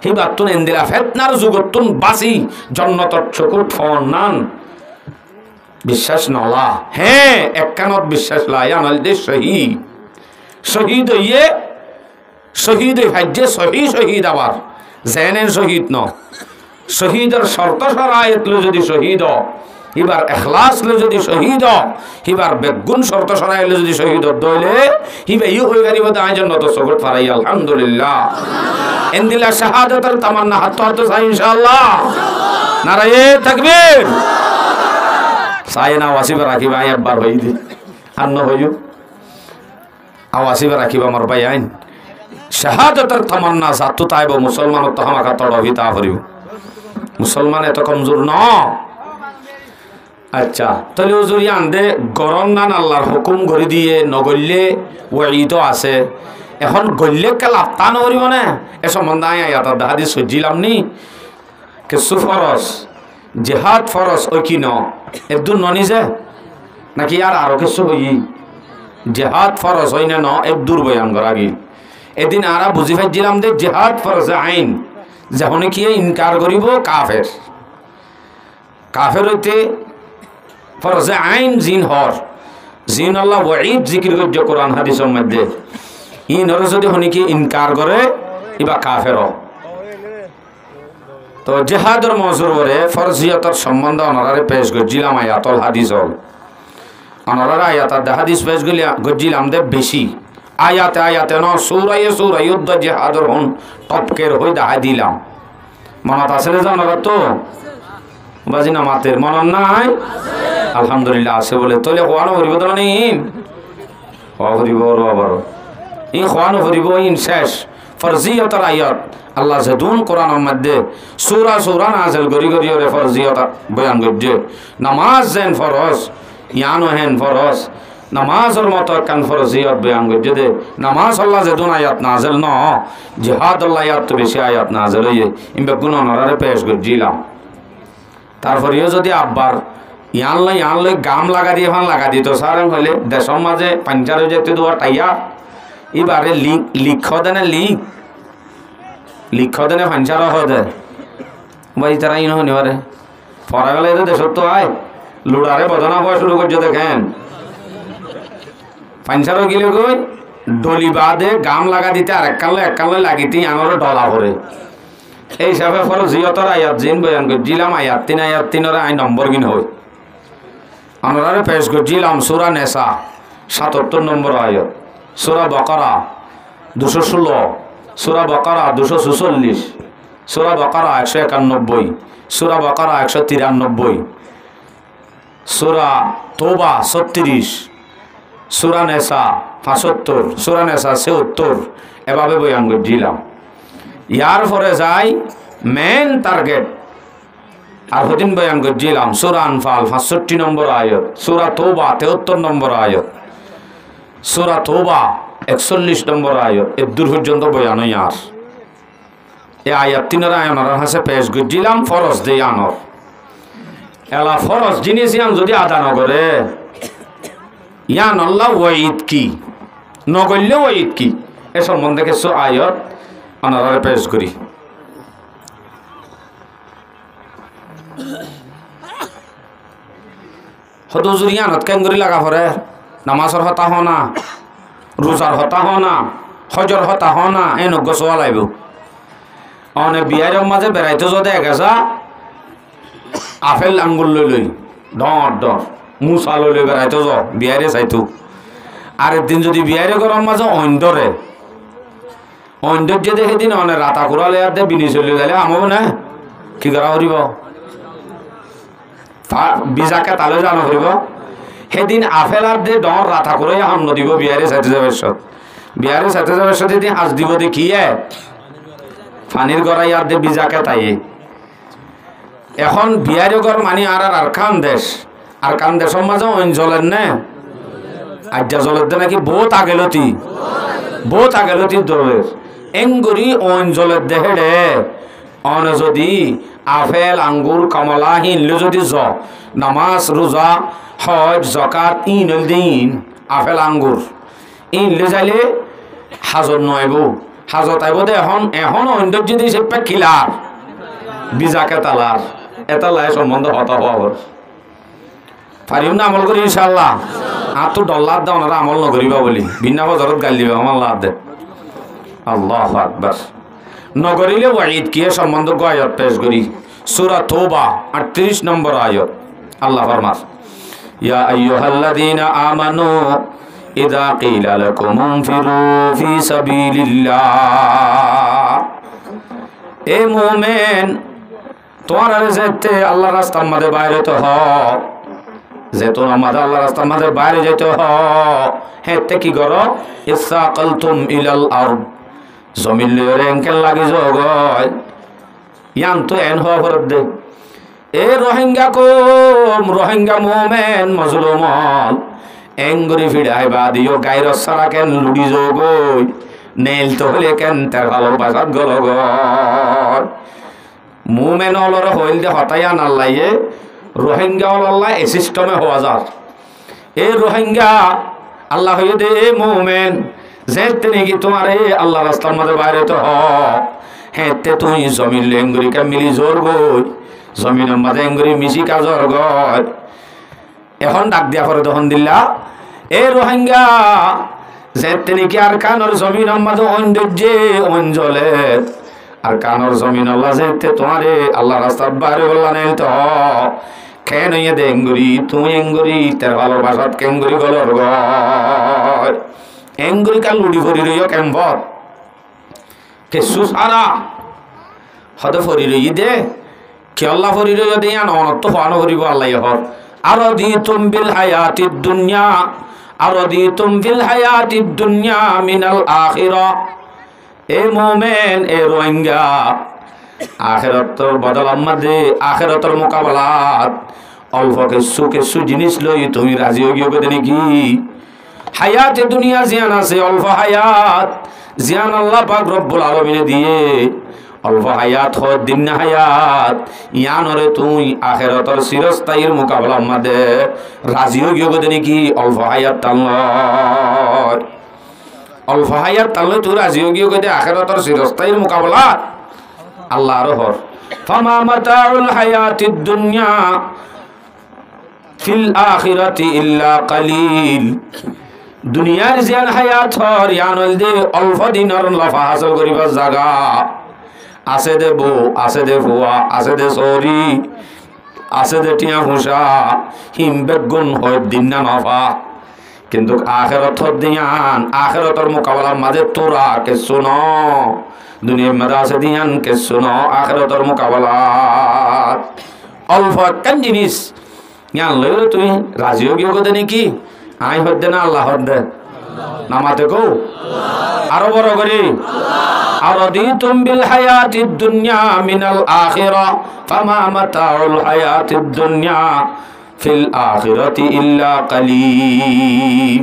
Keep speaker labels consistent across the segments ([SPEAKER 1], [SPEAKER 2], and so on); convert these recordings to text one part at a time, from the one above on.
[SPEAKER 1] হিবাতুন এন্দিলা ফেতনার যুগতুন বাসি জন্নতর চকুট ফনান বিশ্বাস নলা হ্যাঁ একখানত বিশ্বাস লাই আনাল দে শহীদ শহীদ হইয়ে শহীদ ভাজ্যে শহীদ আবার জেনেন শহীদ ন শহীদের শর্ত সরাইতলে যদি শহীদ এবার এখলাস লে যদি শহীদ এবার বেগুন শর্ত সরাইলে যদি শহীদ দইলে হিবে ইউ হয়ে গেলি বলতে আয়োজন নত সগট ফারাই আলহামদুলিল্লাহ এন্দিলা শাহাদাতের তামান্না হাত হাত চাই ইনশাআল্লাহ নারায়ে তাকবীর চাই না ওয়াসিবা রাখিবা একবার হই দি আর ন হইও আওয়াসিবা রাখিবা আমার ভাই আইন শাহাদাতের তামান্না জাতু তাইব মুসলমান তো হামাকা তড়বিতা করিব মুসলমান এত কমজোর ন আচ্ছা তাহলে হুজুর আন্দে গরম নান আল্লাহর হুকুম করে দিয়ে নগল্যে ওয়াইদ আছে এখন গল্যে কে লাপ্তা নকরিব না এ সম্বন্ধে আয়াত হাদিস সজ্জিলাম নি কিছু ফরজ জিহাদ ফরজ ওই কি ন একদম ননি যে নাকি আর আরো কিছু হই জিহাদ ফরজ হই না ন একদূর বয়ান করা গিয়ে এদিন আরা বুঝি পাইছিলাম যে জিহাদ ফরজে আইন যখন কি ইনকার করিব কাফের কাফের হইতে ফরজে আইন জিন হর জিন আল্লাহ ওয়াইদ জিকির করছে কোরআন হাদিসের মধ্যে ইনর যদি হনি কি ইনকার করে ইবা কাফের তো জিহাদের মজুর করে ফরজিয়তের সম্বন্ধে অনারে পেশ করছিলাম আয়াতল হাদিস হল অনারা আয়াত হাদিস পেশ করছিলাম দে বেশি আয়াতে আয়াতে ন সূরা যুদ্ধ জিহাদর হন টপকের হই দেখা দিলাম মনত আছে যে অনারা তো বাজি না মাতের মনন নাই আলহামদুলিল্লাহ আছে বলে তোলে হওয়ানো হরিব তো নেই হরিব আবার ই হওয়ানো হরিব ইন শেষ ফরজিয়তের আয়াত আল্লাহ যেদুন কোরআনের মধ্যে সূরা নাযিল করি করি ওরে ফরজিয়ত বয়ান করছে নামাজ যেন ফরজ ইয়ানো হেন ফরজ নামাজের মতো একখান ফরজিয়ত বয়ান করছে দে নামাজ আল্লাহ যেদুন আয়াত নাযিল ন জিহাদ আল্লাহ আয়াত তো বেশি আয়াত নাযিল হইয়ে ইমবে গুণ অনারে পেশ করছিলাম তারপরেও যদি আব্বার ইয়ান লই গাম লাগা দিয়ে ফান লাগা দিত সার হলে দেশের মাঝে পাঞ্চার হয়ে যেতে দেওয়া টাইয়া এবারে লিখ দেনে লিখ দেনে পাঞ্চার হদে ভাই তারা ইন হনি পারে পড়া গেলে তো দেশের তো আয় লুড়ারে বদনা হওয়া শুরু করছে দেখেন পাঞ্চারও গেলে কই ডলি বাদে গাম লাগা দিতে আর এককালে লাগিতে আনরে ডলা করে এই হিসাবে ফরজিয়তের আয়াত জিন বয়ান করছিলাম আয়াত 3 আই নম্বর গিন হই আমরা পেশ করছিলাম সূরা নেসা 77 নম্বর আয়াত সূরা বাকারা 216 সূরা বাকারা 246 সূরা বাকারা 191 সূরা বাকারা 193 সূরা তওবা 36 সূরা নেসা 75 সূরা নেসা 76 এভাবে বয়ান করছিলাম ইয়ার পরে যাই মেন টার্গেট আর হদিন বয়ান করছিলাম সূরা আনফাল 65 নম্বর আয়াত সূরা তওবা 73 নম্বর আয়াত সূরা তওবা 41 নম্বর আয়াত এর দূর পর্যন্ত বয়ান আর এই আয়াত 3 আয়াতের হাসে পেশ করছিলাম ফরজ দেই আনর এলা ফরজ জিনিস ইয়ান যদি আদা না করে ইয়ান আল্লাহ ওয়াইদ কি নগল্য ওয়াইদ কি এ সম্বন্ধে কিছু আয়াত আনারে পেশ করি হদুজুর ইয়ানত কেন করি লাগা পরে নামাজর হতা হ না রোজার হতা হ না হজর হতা হ না এ নগ্য সোয়া লাইব অনেক বিয়ারের মাঝে বেড়াইতে যদি এগেছা আপেল আঙ্গুল লই ডর মুসা লই বেড়াইতে য বিয়ারে চাইতো আর একদিন যদি বিয়ারে গরম মাঝে অন্ধরে অন্ধর যে দেখে দিন অনেক রাতা কুড়ালে আর বিনি চলে গেলে আমব না কি করা করিব বিজাকে তালে জানো করিব সেদিন আপেল আর দে ডর রাতা করে এখন নদিব বিয়ারে চাইতে যাবে বিয়ারে চাইতে যাবে সেদিন হাজ দিব দেখিয়ে পানির গড়াই আর দে বিজাকে তাই এখন বিয়ারে গড় মানি আর কান দেশের মাঝে অঞ্চলের নে আজ্ঞা জলের দে নাকি বহুত আগেলতি দৌড়ের এঙ্গুরি অঞ্চলের দেহেড়ে অন যদি আপেল আঙ্গুর কমলা হিনলে যদি নামাজ রোজা হজ জকাত ইনল দিন আপেল আঙ্গুর ইনলে যাইলে হাজর নয়ব হাজত আইব দে এখন সৌন্দর্য দিছে পেকিলার বিজাকে তালার এটা লাই সম্বন্ধ হতা হওয়ার পারিম না আমল করি ইনশাল্লাহ। আর তো ডল্লার দে ওনারা আমল নকরিবা বলি বিনা বজরত গাল দিবে আমার লাভ দে। আল্লাহু আকবার। নগরিলে ওয়াইদ কি সম্বন্ধ আয়াত পেশ করি সূরা তওবা 38 নম্বর আয়াত। আল্লাহ ফরমাস ইয়া আইয়ুহাল্লাযীনা আমানু ইযা কিলা লাকুম ইনফিরু ফি সাবিলিল্লাহ। এ মুমিন তোমার যেতে আল্লাহর রাস্তার মধ্যে বাইরে তো হও, যেহেতু আমাদের আল্লাহর রাস্তার মধ্যে বাইরে যেতে হয় হেতে কি করো ইসাকালতুম ইলাল আরদ জমিন লয়ে এঙ্কেল লাগি জগয় ইয়ান তো এন হওয়া ফরত দে। এ রোহিঙ্গা মোমেন মজলুমল এঙ্গুরি ফিড়াই বা দিও গাইর সারা কেন লুডি জগই নেল তো হলে কেন তার ভালোবাসাত গল গর মোমেন অলর হইল দে হতাইয়া নাল্লাইয়ে রোহিঙ্গা আল্লাহ এ সিস্টেমে হওয়া যার। এ রোহিঙ্গা আল্লাহ হয়ে দে মোমেন যেতে নাকি তোমার এই আল্লাহ রাস্তার মধ্যে বাইরে তো হেতে তুই জমিন লেঙ্গুরিকে মিলি জোর গই জমিনের মাঝে এঙ্গুরি মিশি কাজর গয়। এখন ডাক দিয়া পরে তখন দিল্লা এ রোহিঙ্গা যেতে নাকি আর কানর জমিনের মাঝে ঐন্দ্যে অঞ্জলে আর কানর জমিন আল্লাহ যেতে তোমার আল্লাহ রাস্তার বাইরে বললা নেই তো কেন দে এঙ্গুরি তুমি এঙ্গুরি তার ভালোবাসাত কেঙ্গুরি গলর গয় এঙ্গুরি কাল লুডি ফরি রইয় কেম্বর কেসু সারা হতে ফরি রই দে কে আল্লাহ ফরি রইয় দে আন অনত হওয়ানো ফরিব আল্লাহ হর আর দি তুম বিল হায়াতিদ দুনিয়া আর দি তুম বিল হায়াতিদ দুনিয়া মিনাল আখিরা। এ মোমেন এ রোহিঙ্গা আখিরাতের বদল আমাদে আখিরাতের মোকাবেলাত অল্প কিছু জিনিস লই তুমি রাজি হয়ে গিয়ে নাকি হায়াতে দুনিয়া জিয়ান আছে অল্প হায়াত জিয়ান আল্লাহ পাক রব্বুল আলামিনে দিয়ে অল্প হায়াত হয় দিন হায়াত ইয়ানরে তুই আখিরাতের চিরস্থায়ীর মোকাবেলা আমাদে রাজি হয়ে গিয়ে নাকি অল্প হায়াত টানল অল্প হায়াত টানলে তুই রাজি হয়ে গিয়ে আখিরাতের চিরস্থায়ীর মোকাবেলা আল্লাহর হর ফামা মাতাউল হায়াতিদ দুনিয়া ফিল আখিরাতি ইল্লা কালিল। দুনিয়ার জিয়ান হায়াত হর ইয়ানল দে অল্প দিনের লফা হাসিল করিবার জায়গা আছে দে বউ আছে দে ফুয়া আছে দে সরি আছে দে টিয়া ফুসা হিম বেগুন হয় দিন না নফা কিন্তু আখিরাতর দিয়ান আখিরাতর মোকাবেলার মাঝে তোরা কে শুনো দুনিয়ার মাঝে আছে দিয়ান কে শুনো আখিরাতর মোকাবেলা অল্প একটা জিনিস ইয়ান লইলে তুই রাজি হয়ে গিয়ে নাকি আই হদ্দে না আল্লাহ হদ্দে নামাতে কো আরো বড় করি আরদিতুম বিল হায়াতিদ দুনিয়া মিনাল আখিরা ফামা মাতাউল হায়াতিদ দুনিয়া ফিল আখিরাতি ইল্লা কালিল।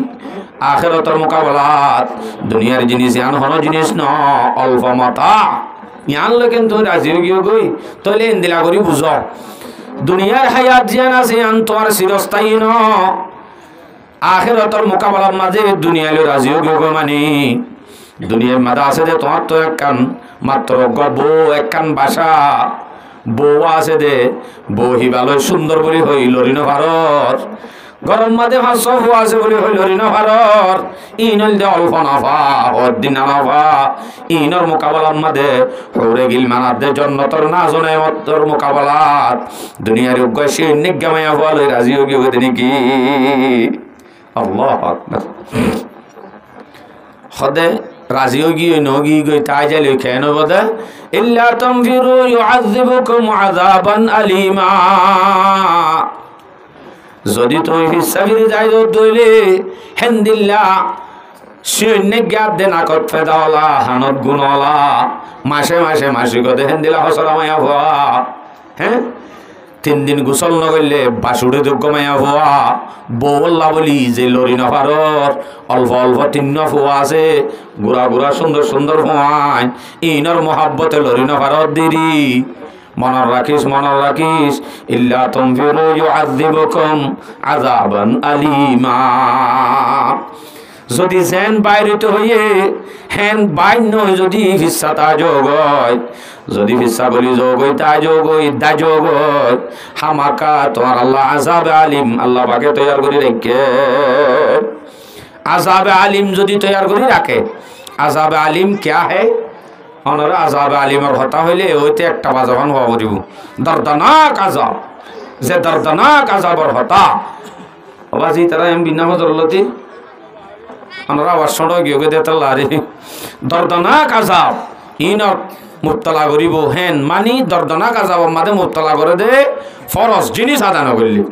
[SPEAKER 1] আখিরাতের মোকাবেলাত দুনিয়ার জিনিস ইয়ান হনো জিনিস ন অল্প মাতা ইয়ান লেকেন তুই রাজি হয়ে গই তাহলে ইন্দিলা করি বুঝো দুনিয়ার হায়াত জিয়ান আছে ইয়ান তোমার চিরস্থায়ী ন আখিরাতের মোকাবেলার মাঝে দুনিয়ালে রাজি হয়ে গই মানে দুনিয়ার মাঝে আছে যে তোমার তো একখান মাত্র বউ একখান বাসা বউ আছে দে বউ হিবালয় সুন্দর বলি হইল ঋণ ভারত গরম মাঝে ভাষ্য আছে বলি হইল ঋণ ভারত ইনল দে অল্প নাফা দিন নাফা ইনর মোকাবেলার মাঝে হৌরে গিল মানার দে জন্নতর না জনে মতর মোকাবেলাত দুনিয়ার উগ্র সে নিজ্ঞামায়া বলে রাজি হয়ে গেছে নাকি আল্লাহু আকবার। হদে রাজি গিয়ে নগি গই তাই যাইলে কেন বদে ইল্লা তানফিরু ইউআযিবুকুম আযাবান আলিমা। যদি তুই ফিসাবিরে যাই দইলে হেনদিল্লা সৈন্য গ্যাপ দে না কত ফেদাওয়ালা হানত গুণওয়ালা মাসে মাসে মাসিক দে হেনদিল্লা হসরা মায়া ভুয়া হ্যাঁ 3 দিন গোসল নগরলে বাসুড়ে যোগ্য মায়া ভুয়া বৌল্লা বলি যে লরি নফারর অল্প অল্প 3 ফুয়া আছে গুড়া গুড়া সুন্দর সুন্দর ফুয়ান ইনর মহাব্বতে লরি নফারর দেরি মনের রাখিস ইল্লা তানফিরু ইউআযিবুকুম আযাবান আলিমা। যদি জেন বাইরেতে হইয়ে হেন বাইর নয় যদি ভিসাতা যোগ হয় যদি ভিসা বলি যোগ হয় তা যোগ হয় দা যোগ হয় হামাকা তোমার আল্লাহ আযাব আলিম আল্লাহ পাকে তৈয়ার করে রেখে আযাব আলিম যদি তৈয়ার করে রাখে আযাব আলিম क्या है ওনারা আযাব আলিমের কথা হইলে ওইতে একটা বাজাবান হওয়া করিব দর্দনাক আযাব যে দর্দনাক আযাবের হতা আবাজি তারা এম বিনা হজরলতি আমরা আবার সড়ক গিয়ে দেতাল্লা রে দর্দনাক আযাব ইনত মুবতলা করিব হেন মানি দর্দনাক আযাব মাদে মুবতলা করে দে ফরজ জিনিস আদান করলি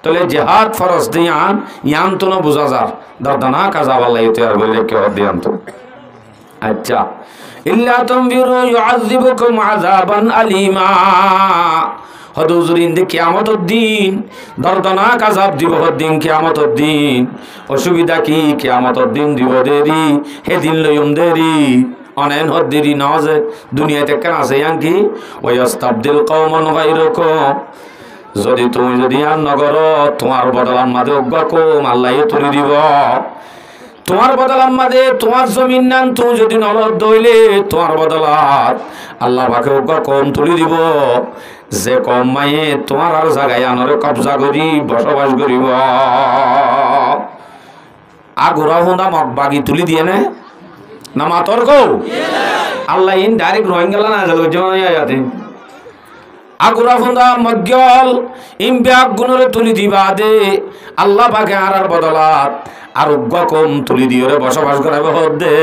[SPEAKER 1] তাহলে জিহাদ ফরজ দিয়ান ইয়ান তো না বুঝা যার দর্দনাক আযাব আল্লাহ তৈয়ার করলে কেউ দিয়ান তো আচ্ছা ইল্লা তানফিরু ইউআযিবুকুম আযাবান আলিমা হদুজুর ইনদে কিয়ামতের দিন দর্দনাক আযাব দিব দিন কিয়ামতের দিন অসুবিধা কি কিয়ামতের দিন দিব দেরি হে দিন লইম দেরি অনেন হদ দেরি নজে দুনিয়াতে কেন আছে ইয়াঙ্কি ওয়াস্তাবদিল কওমান গায়রাকুম যদি তুমি যদি আর নগর তোমার বদলার মাঝে অজ্ঞা কম আল্লাহ তুলে দিব তোমার বদলার মাঝে তোমার জমিন নান তুমি যদি নরদ দইলে তোমার বদলাত আল্লাহ পাকে অজ্ঞা কম তুলে দিব যে কম মায়ে তোমার আর জায়গায় আনরে কবজা করি বসবাস করিব আগুরা হুঁদা মগ বাগি তুলি দিয়ে না মাতর গো আল্লাহ ইন ডাইরেক্ট রোহিঙ্গা না যাতে আগুরা হুঁদা মজ্ঞল ইম ব্যাগ গুণরে তুলি দিবা দে আল্লাহ পাকে আর বদলাত আর অজ্ঞ কম তুলি দিয়ে বসবাস করাবে হদে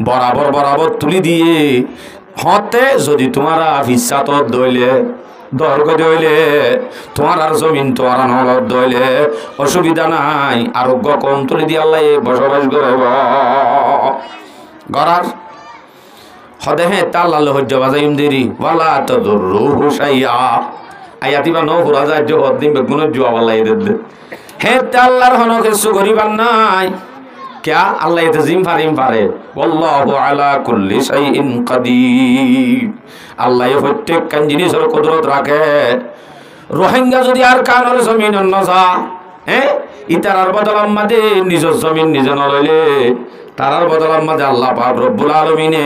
[SPEAKER 1] বরাবর বরাবর তুলি দিয়ে হতে যদি তোমার ভিসাত দইলে দর্গ দইলে তোমার আর জমিন তোমার নলদ দইলে অসুবিধা নাই আরোগ্য কম তুলি দিয়ে আল্লাহ বসবাস করাব গরার হদে হে তাল্লাহ হজ্জ বাজাইম দেরি ওয়ালা তাদুরুহু শাইআ আয়াতিবা ন হুরা যায় যে হদিন বেগুন জুয়া আল্লাহ দে হে আল্লাহর হন কিছু করিবার নাই क्या আল্লাহ এতে জিম ফারিম পারে আল্লাহু আলা কুল্লি শাইইন কাদির আল্লাহ প্রত্যেক কান জিনিসের কুদরত রাখে রোহিঙ্গা যদি আর কানর জমিন নজা ইতারার বদলার মাঝে নিজের জমিন নিজে নলইলে তারার বদলার মাঝে আল্লাহ পাক রব্বুল আলামিনে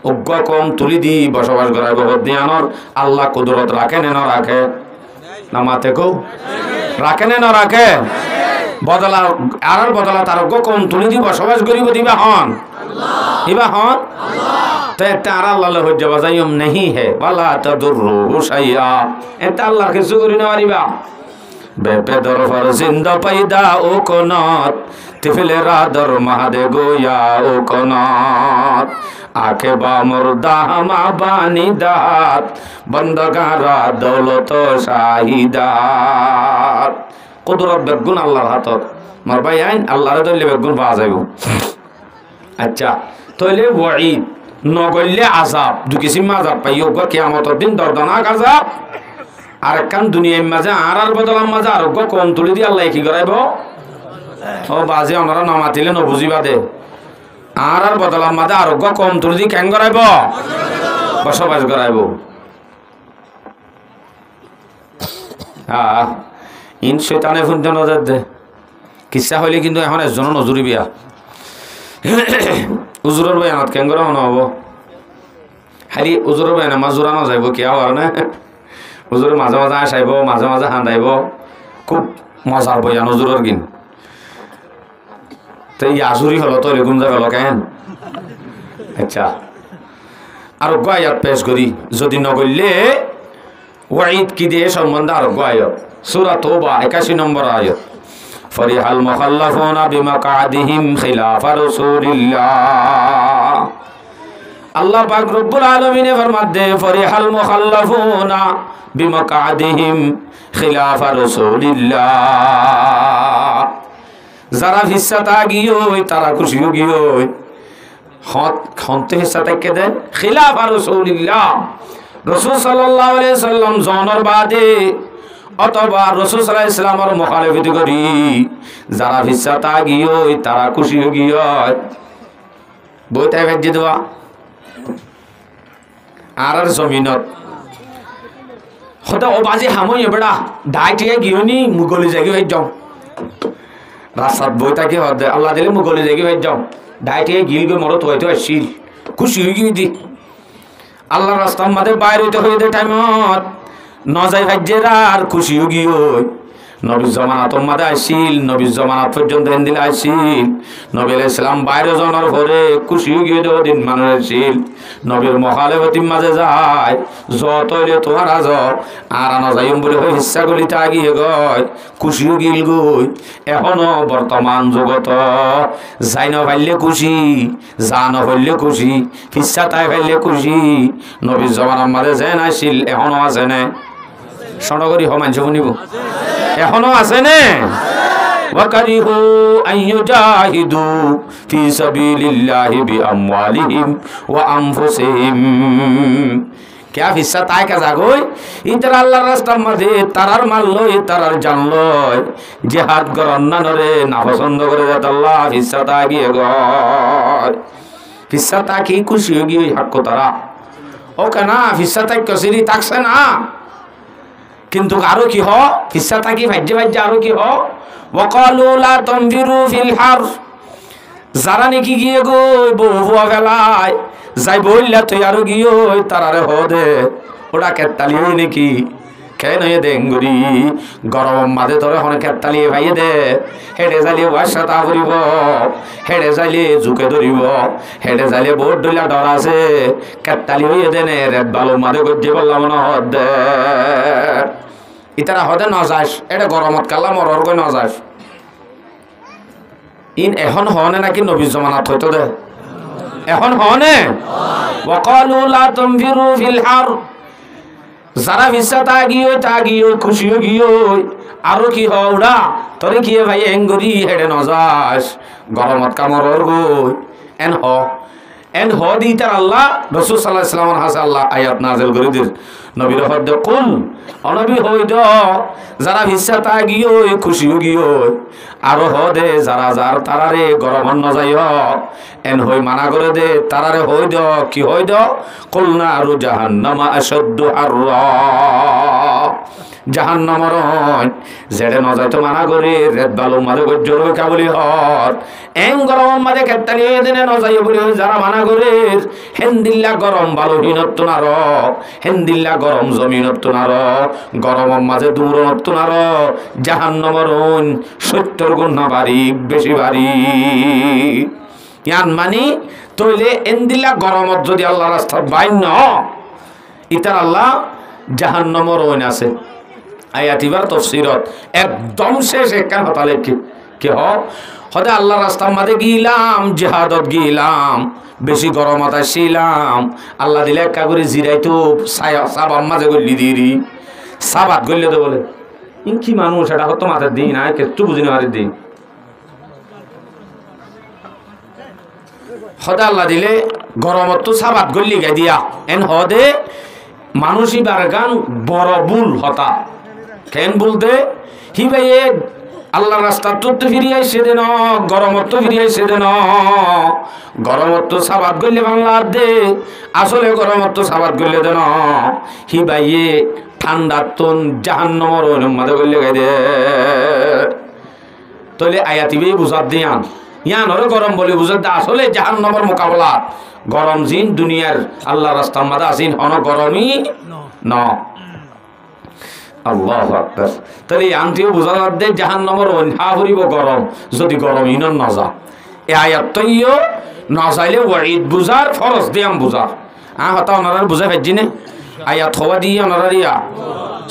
[SPEAKER 1] অজ্ঞ কম তুলি দি বসবাস করার বহুত দিয়ানর আল্লাহ কুদরত রাখে না রাখে না মাতে কো রাখে না রাখে বদলা আর বদলা তার কম তুলি দি বসবাস করিব দিবা হন দিবা হন তো এটা আর আল্লাহ হজ্জা বাজাইম নেহি হে ওয়ালা তাদুরুহু শাইআ এটা আল্লাহ কিছু করি না পারিবা বেপেদর ফর জিন্দা পাইদা ও কোনত তিফলে রাদর মাহাদে গোয়া ও কোনত আখে বা মুর্দা হামা বানি দাত বন্দগারা দৌলত শাহিদাত কুদরত বেগুন আল্লাহর হাতত মার ভাই আইন আল্লাহর দইলে বেগুন পাওয়া যাইব আচ্ছা তইলে ওয়াইদ নগইলে আযাব দুই কিসিম আযাব পাইও গো কিয়ামতের দিন দর্দনাক আযাব আর কান দুনিয়ার মাঝে আর বদলার মাঝে আর গো কোন তুলি দি আল্লাহ কি করাইব ও বাজে ওনারা নামাতিলে ন বুঝিবা দে আর বদলার মাঝে আর গো কোন তুলি দি কেন করাইব বসবাস করাইব হ্যাঁ ইন শয়তানে ফুনতে নজর দে কিসা হইলে কিন্তু এখন একজন নজুরি বিয়া উজুরের বয়ানত কেন করে মনে হব খালি উজুরের বয়ান আমার জোরানো যাইব কি আর না উজুরে মাঝে মাঝে আসাইব মাঝে মাঝে হাঁদাইব খুব মজার বয়ান উজুরের কিন তো এই আজুরি হলো তো এরকম যাবে কেন আচ্ছা আর আয়াত পেশ করি যদি নগরলে ওয়াইদ কি দিয়ে সম্বন্ধে আর আয়াত সূরা তওবা 81 নম্বর আয়াত ফরিহাল মুখাল্লাফুনা বিমাকাদিহিম খিলাফা রাসূলিল্লাহ আল্লাহ পাক রব্বুল আলামিনে ফরমাতে ফরিহাল মুখাল্লাফুনা বিমাকাদিহিম খিলাফা রাসূলিল্লাহ যারা হিসাতা গিয়ে তারা খুশি গিয়ে হতে হিসাতে কে দেয় খিলাফা রাসূলিল্লাহ রাসূল সাল্লাল্লাহু আলাইহি সাল্লাম জনের বাদে অথবা রাসূল সাল্লাল্লাহু আলাইহি সাল্লামের মুখালিফতি করি যারা হিসাতা গিয়ে তারা খুশি গিয়ে বইতে ভেজে দেওয়া আর জমিনত হতে ও বাজে হামই বেড়া ডাইটিয়ে গিয়ে নি মুগলি জায়গায় হয়ে যাও রাস্তাত বই থাকি হদ আল্লাহ দিলে মুখ গলে দেখি ভাই যাও ডাইটে গিল গিয়ে মরত হয়তো আসছিল খুশি হয়ে গিয়ে দি আল্লাহ রাস্তার মাঝে বাইরে হইতে হয়ে দে টাইমত নজাই ভাজ্যেরা আর খুশি হয়ে গিয়ে নবীর জমানাত মাঝে আসছিল নবীর জমানাত পর্যন্ত দিলে আসছিল নবী আলাইহিস সালাম বাইরে জনার ভরে খুশি হয়ে গিয়ে দিন মানুষ আসছিল নবীর মহালেবতির মাঝে যায় যত হইলে তোমার আজ আর আনা যাইম বলে হয়ে ইচ্ছা গলিতে আগিয়ে গয় খুশি হয়ে গিল গই এখনো বর্তমান জগত যাই না পাইলে খুশি যা না হইলে খুশি ফিসা তাই পাইলে খুশি নবীর জমানার মাঝে যেন আসছিল এখনো আছে না সনগরি হমাঞ্চ শুনিব এখনো আছে নে ওয়াকারিহু আইয়ুজাহিদু ফি সাবিলিল্লাহি বিআমওয়ালিহিম ওয়া আনফুসিহিম क्या हिस्सा ताय का जागोय इतर আল্লাহর রাস্তার মধ্যে তারার মাল লই তারার জান লই জিহাদ করন না নরে না পছন্দ করে যত আল্লাহ হিস্সা তা গিয়ে গয় হিস্সা তা কি খুশি হয়ে গিয়ে হক তারা ও কেনা হিস্সা তাই কসিরি থাকছে না কিন্তু আরো কি হ হিস্সা তা কি ভাজ্য ভাজ্য আরো কি হ ওয়াকালু লা তানফিরু ফিল হার যারা নাকি গিয়ে গো বহুয়া ফেলায় যাই বললা তুই আরো গিয়ে তারারে হদে ওটা কেতালিয়ে নাকি কেন দেঙ্গুরি গরম মাঝে ধরে হনে কেতালিয়ে ভাইয়ে দে হেডে যাইলে বাসা তা করিব হেডে যাইলে জুকে ধরিব হেডে যাইলে বোট ডইলা ডর আছে কেতালি হইয়ে দেনে রেড বালু মাঝে গজ্জে বললাম না হদে ইতারা হদে ন যাস এটা গরমত কালা মরর গই ন যাস ইন এখন হনে নাকি নবীর জমানাত হইতো দে এখন হনে ওয়াকালু লা তানফিরু ফিল হার যারা ভিসা তা গিয়ে খুশি হয়ে গিয়ে আরো কি হওয়া তোরে কি ভাই এঙ্গরি হেডে ন যাস গরমত কামরর গই এন হ দি তার আল্লাহ রাসূল সাল্লাল্লাহু আলাইহি ওয়াসাল্লাম হাসা আল্লাহ আয়াত নাযিল করে দিল নবীর হদ্দে কুল অনবী হইদ যারা ভিসা তা গিয়ে খুশি হয়ে গিয়ে আরো হদে যারা যার তারারে গরম ন যাই এন হই মানা করে দে তারারে হইদ কি হইদ কুলনা আরু জাহান্নামা আশাদ্দু হাররা জাহান্নামর জেডে ন যাইতো মানা করে রেড বালু মাঝে গজ্জর কাবলি হর এং গরম মাঝে কেতালি দেনে ন যাই বলি যারা মানা করে হেন্দিল্লা গরম বালু হিনত নার হেন্দিল্লা গরম জমিনত নার গরম মাঝে দূরনত নার জাহান্নামর 70 গুণ না বাড়ি বেশি বাড়ি ইয়ান মানি তইলে এন্দিল্লা গরমত যদি আল্লাহ রাস্তার বাইন ন ইতার আল্লাহ জাহান্নামর ওইন আছে আয়াতিবার তফসিরত একদম শেষ একখান হতালে কি হদে আল্লাহ রাস্তার মাঝে গিলাম জিহাদত গিলাম বেশি গরমত আসছিলাম আল্লাহ দিলে একা করে জিরাইতো সাবাম মাঝে গল্লি দিরি সাবাত গল্লে তো বলে কি মানুষ এটা হতো মাথার দিই না একটু বুঝি না মারের দিই হদে আল্লাহ দিলে গরমত তো সাবাত গল্লি গাই দিয়া এন হদে মানুষই বারগান বড় ভুল হতা কেন বলতে হি ভাইয়ে আল্লাহ রাস্তা তো ফিরিয়ে আইসে দেন গরমত তো ফিরিয়ে আইসে দেন গরমত তো সাবাত গইলে বাংলার দে আসলে গরমত তো সাবাত গইলে দেন হি ভাইয়ে ঠান্ডা তুন জাহান্নামর মাঝে গইলে গাই দে তাহলে আয়াতিবে বুঝাত দিয়ান ইয়ান হরে গরম বলে বুঝাত দে আসলে জাহান্নামর মোকাবেলা গরম জিন দুনিয়ার আল্লাহ রাস্তার মাঝে আসিন অন গরমই ন আল্লাহু আকবার তাহলে আনটিও বুঝা দে জাহান্নামর হা হরিব গরম যদি গরম ইনন না যা এ আয়াত তৈও না চাইলে ওয়াইদ বুঝার ফরজ দিয়াম বুঝার হতা ওনারা বুঝা পাইছি নে আয়াত হওয়া দিয়ে ওনারা দিয়া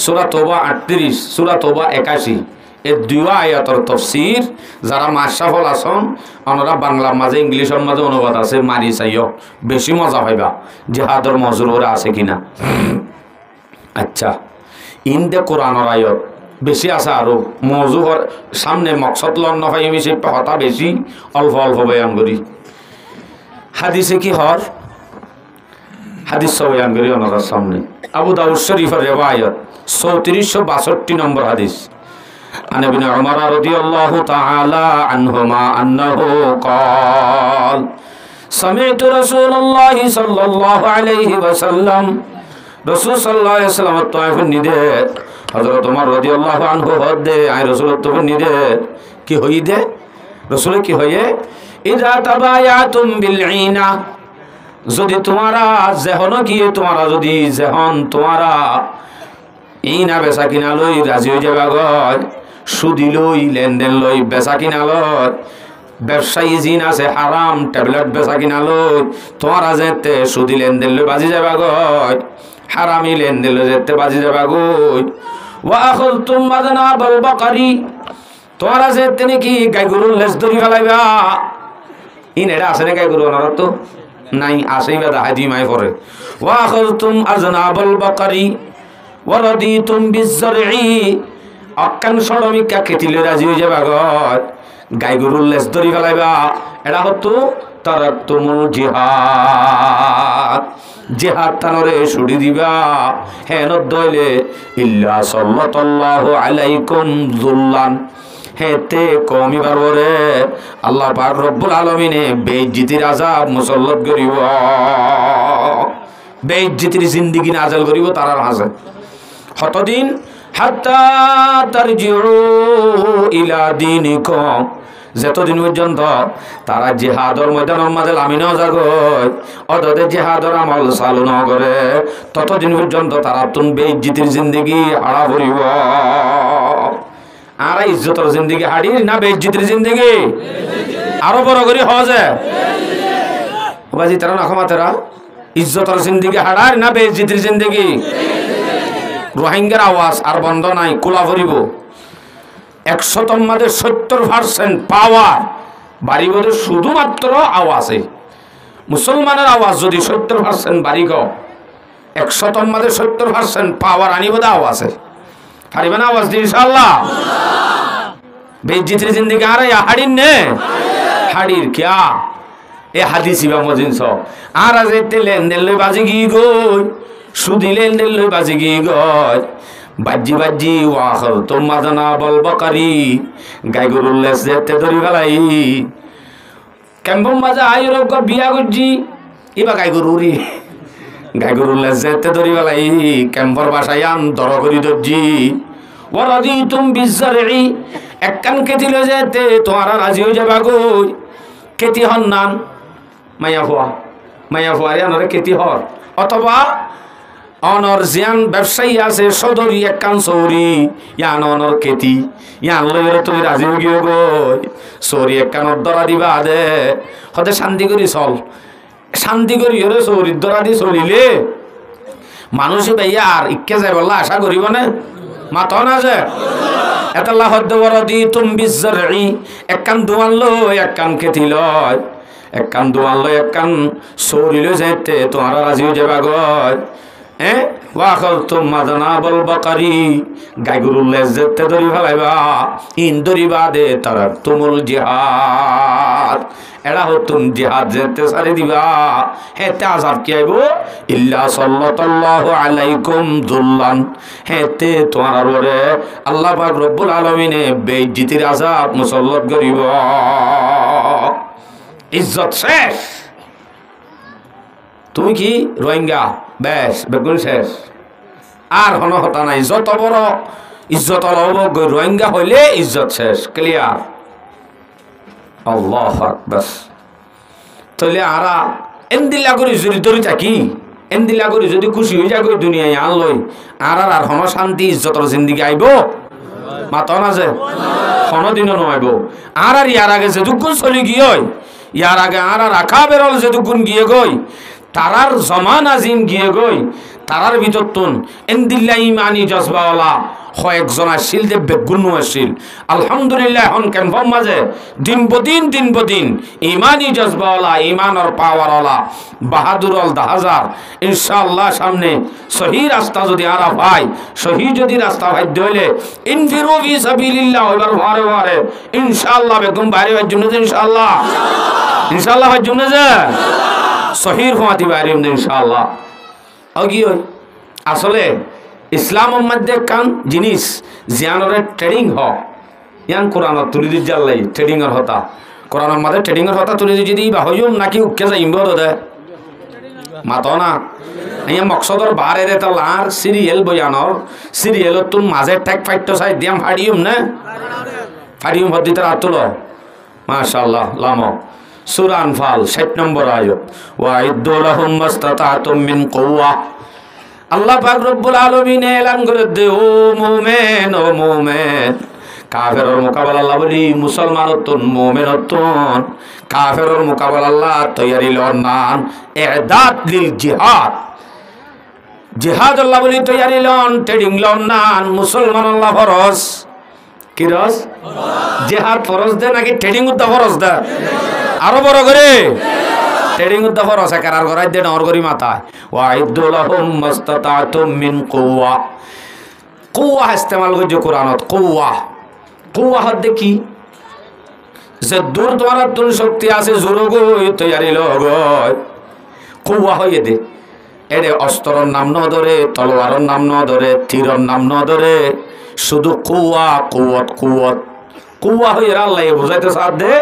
[SPEAKER 1] সূরা তওবা 38 সূরা তওবা 81 এই দুয়া আয়াতের তাফসীর যারা মাশরাফল আসন ওনারা বাংলা মাঝে ইংলিশের মাঝে অনুবাদ আছে মারি চাইও বেশি মজা পাইবা জিহাদের মজুর ওরা আছে কিনা আচ্ছা ইনদে কোরআনের আয়াত বেশি আছে আরো মজুর সামনে মকসদ লন হয় বেশি হতা বেশি অল্প অল্প বয়ান করি হাদিসে কি হর হাদিস বয়ান করি ওনার সামনে আবু দাউদ শরীফের রিওয়ায়াত 3462 নম্বর হাদিস عن ابن عمر رضي الله تعالى عنهما أنه قال سمعت رسول الله صلى الله عليه وسلم رسول صلى الله عليه وسلم الطائف النداء حضرت عمر رضي الله عنه هدى عن رسول الطائف النداء কি হই দে রসুলের কি হয়ে ইদা তাবায়াতুম বিল ঈনা যদি তোমারা যেহন গিয়ে তোমারা যদি যেহন তোমারা ঈনা বেচা কিনা লই রাজি হয়ে যাবা গয় সুদি লই লেনদেন লই বেচা কিনা লই ব্যবসায়ী জিন আছে হারাম ট্যাবলেট বেচা কিনা লই তোমারা যেতে সুদি লেনদেন লই বাজি যাবা গয় হারামি লেনদেন লই যেতে বাজি যাবা গই ওয়া আখাযতুম মাযনাবাল বাকারি তোমরা যেতে নাকি গাই গরুর লেজ ধরি ফেলাইবা ইন এটা আছে না গাই গরু ওনারা তো নাই আসেই বা দাহাদি মাই করে ওয়া আখাযতুম আযনাবাল বাকারি ওয়া রাদিতুম বিজ-যারঈ অক্কান সরমিকা খেতিলে রাজি হয়ে যাবা গয় গাই গরুর লেজ ধরি ফেলাইবা এটা হতো তারাকতুমুল জিহাদ জিহাদ তানরে ছুড়ি দিবা হেন দইলে ইল্লা সাল্লাল্লাহু আলাইকুম যুল্লান হেতে কমি বারবরে আল্লাহ পাক রব্বুল আলামিনে বেইজ্জতির আযাব মুসাল্লাত করিব বেইজ্জতির জিন্দেগি নাযাল করিব তারার মাঝে কতদিন হাত্তা তারজিউ ইলা দীনিকুম যতদিন পর্যন্ত তারা জিহাদর ময়দানের মাঝে লামি না যাগয় অদতে জিহাদর আমল চালু না করে ততদিন পর্যন্ত তারা তুন বেইজ্জতির জিন্দেগি হারা করিব আর ইজ্জতের জিন্দেগি হাড়ি না বেইজ্জতির জিন্দেগি আরো বড় করে হওয়া যায় বাজি তারা না ক্ষমা তারা ইজ্জতের জিন্দেগি হাড়ার না বেইজ্জতির জিন্দেগি রোহিঙ্গার আওয়াজ আর বন্ধ নাই কোলা ভরিব 100 মধ্যে 70% পাওয়ার বাড়ি বোধ শুধুমাত্র আওয়াজে মুসলমানের আওয়াজ যদি 70% বাড়ি গ 100 মধ্যে 70% পাওয়ার আনিব দা আওয়াজে পারিবে না আওয়াজ দিয়ে ইনশাআল্লাহ বেইজ্জতির জিন্দেগি আর হাড়ির নে হাড়ির কিয়া এ হাদিস ইবা মজিনস আর যেতে লেনদেন লই বাজি গি গই সুদি লেনদেন লই বাজি গি গই বাজি বাজি ওয়াখর তোমা জানা বল বকারি গাই গরুর লেজ যেতে ধরি ফেলাই কেম্বম বাজা আইরব গর বিয়া গজি ইবা গাই গরুরি গাই গরুর লেজ যেতে ধরি ফেলাই কেম্বর বাসায় আন দর করি দজি ওয়ারাদিতুম বিজ-যারঈ একখান কেতি লই যেতে তোমারা রাজি হয়ে যাবা গই কেতি হন নান মাইয়া ফুয়া রে আনরে কেতি হর অথবা অনর জিয়ান ব্যবসায়ী আছে সদরি একখান চৌরি ইয়ান অনর কেতি ইয়ান লইরে তুমি রাজি গিয়ে গই চৌরি একখানত দরা দিবা দে হতে শান্তি করি চল শান্তি করি হরে চৌরির দরা দি চলিলে মানুষে ভাইয়া আর ইকে যায় বললা আশা করিব না মাত না যে এতাল্লাহ হদ্দবরদি তুম বিজ-যারঈ একখান দোয়ান লই একখান কেতি লয় একখান দোয়ান লই একখান চৌরি লই যেতে তোমারা রাজি হয়ে যাবা গয় ওয়াখাযতুম মাযনাবাল বাকারি গাই গরুর লেজ যেতে ধরি ফেলাইবা ইন ধরিবা দে তারাকতুমুল জিহাদ এরা হতুন জিহাদ যেতে সারি দিবা হেতে আযাব কি আইব ইল্লা সাল্লাল্লাহু আলাইকুম যুল্লান হেতে তোমার উপরে আল্লাহ পাক রব্বুল আলামিনে বেইজ্জতির আযাব মুসাল্লাত করিব ইজ্জত শেষ তুমি কি রোহিঙ্গা বেশ বেগুন শেষ আর হন হতা নাই যত বড় ইজ্জত লব রোহিঙ্গা হইলে ইজ্জত শেষ ক্লিয়ার আল্লাহু আকবার তাহলে আরা এন্দিলা করে যদি ধরে থাকি এন্দিলা করে যদি খুশি হয়ে যাক দুনিয়ায় আনলই আর আর হন শান্তি ইজ্জতর জিন্দেগি আইব মাত না যে কোনদিনও নয়ব আর আর ইয়ার আগে যে দুগুণ চলি গিয়ে ইয়ার আগে আর আর রাখা বেরল যে দুগুণ গিয়ে গই তারার জমান আজিম গিয়ে গই তারার ভিতর তুন এন্দিল্লা ইমানি জজবাওয়ালা কয়েকজন আসছিল যে বেগুন আসছিল আলহামদুলিল্লাহ এখন কনফার্ম মাঝে দিন বদিন ইমানি জজবাওয়ালা ইমানর পাওয়ারওয়ালা বাহাদুরল দাহাজার ইনশাআল্লাহ সামনে সহি রাস্তা যদি আরা ভাই সহি যদি রাস্তা ভাই দইলে ইনফিরু ফি সাবিলিল্লাহ এবার ভারে ভারে ইনশাআল্লাহ বেগম বাইরে ভাই জন্য ইনশাআল্লাহ ভাই জন্য যে সহির হওয়াতে বাইরে ইনশাআল্লাহ কি আসলে ইসলামের মধ্যে কান জিনিস জিয়ানরে ট্রেডিং ইয়ান কোরআন তুলি দি জাল্লাই ট্রেডিং এর হতা কোরআনের মধ্যে ট্রেডিং এর হতা তুলি যদি বা হইম নাকি উকে যাই ইমবর দে মাতো না ইয়া মকসদর বারে রে তা লার সিরিয়াল বয়ানর সিরিয়াল তুম মাঝে টেক ফাইট চাই দিয়াম হাড়িম না ফাড়িম হদ্দিতে আতুল মাশাআল্লাহ লামো সূরা আনফাল 60 নম্বর আয়াত ওয়াইদ্দু লাহুম মাস্তাতাতুম মিন কুওয়া আল্লাহ পাক রব্বুল আলামিন এলান করে দে ও মুমিন কাফেরের মোকাবেলা আল্লাহ বলি মুসলমানতন মুমিনতন কাফেরের মোকাবেলা আল্লাহ তৈয়ারি লন ইদাত লিল জিহাদ জিহাদ আল্লাহ বলি তৈয়ারি লন ট্রেডিং লন নান মুসলমান আল্লাহ ফরজ কি রস জিহাদ ফরজ দে নাকি ট্রেডিং উদ্দা ফরজ দে আরো বড় করে ট্রেডিং উদ্দা ফরজ একার করাই দে নর করি মাথায় ওয়াইদু লাহুম মাস্তাতাতুম মিন কুওয়া কুওয়া ইস্তেমাল করছে কোরআনত কুওয়া কুওয়া হদ্দে কি যে দূর তোমার তুন শক্তি আছে জোর গই তৈয়ারি লগয় কুওয়া হয়ে দে এরে অস্ত্রর নাম ন ধরে তলোয়ারের নাম ন ধরে তীরের নাম ন ধরে শুধু কুওয়া কুওয়াত কুওয়াত কুওয়া হয়ে আল্লাহ বুঝাইতে সাথ দে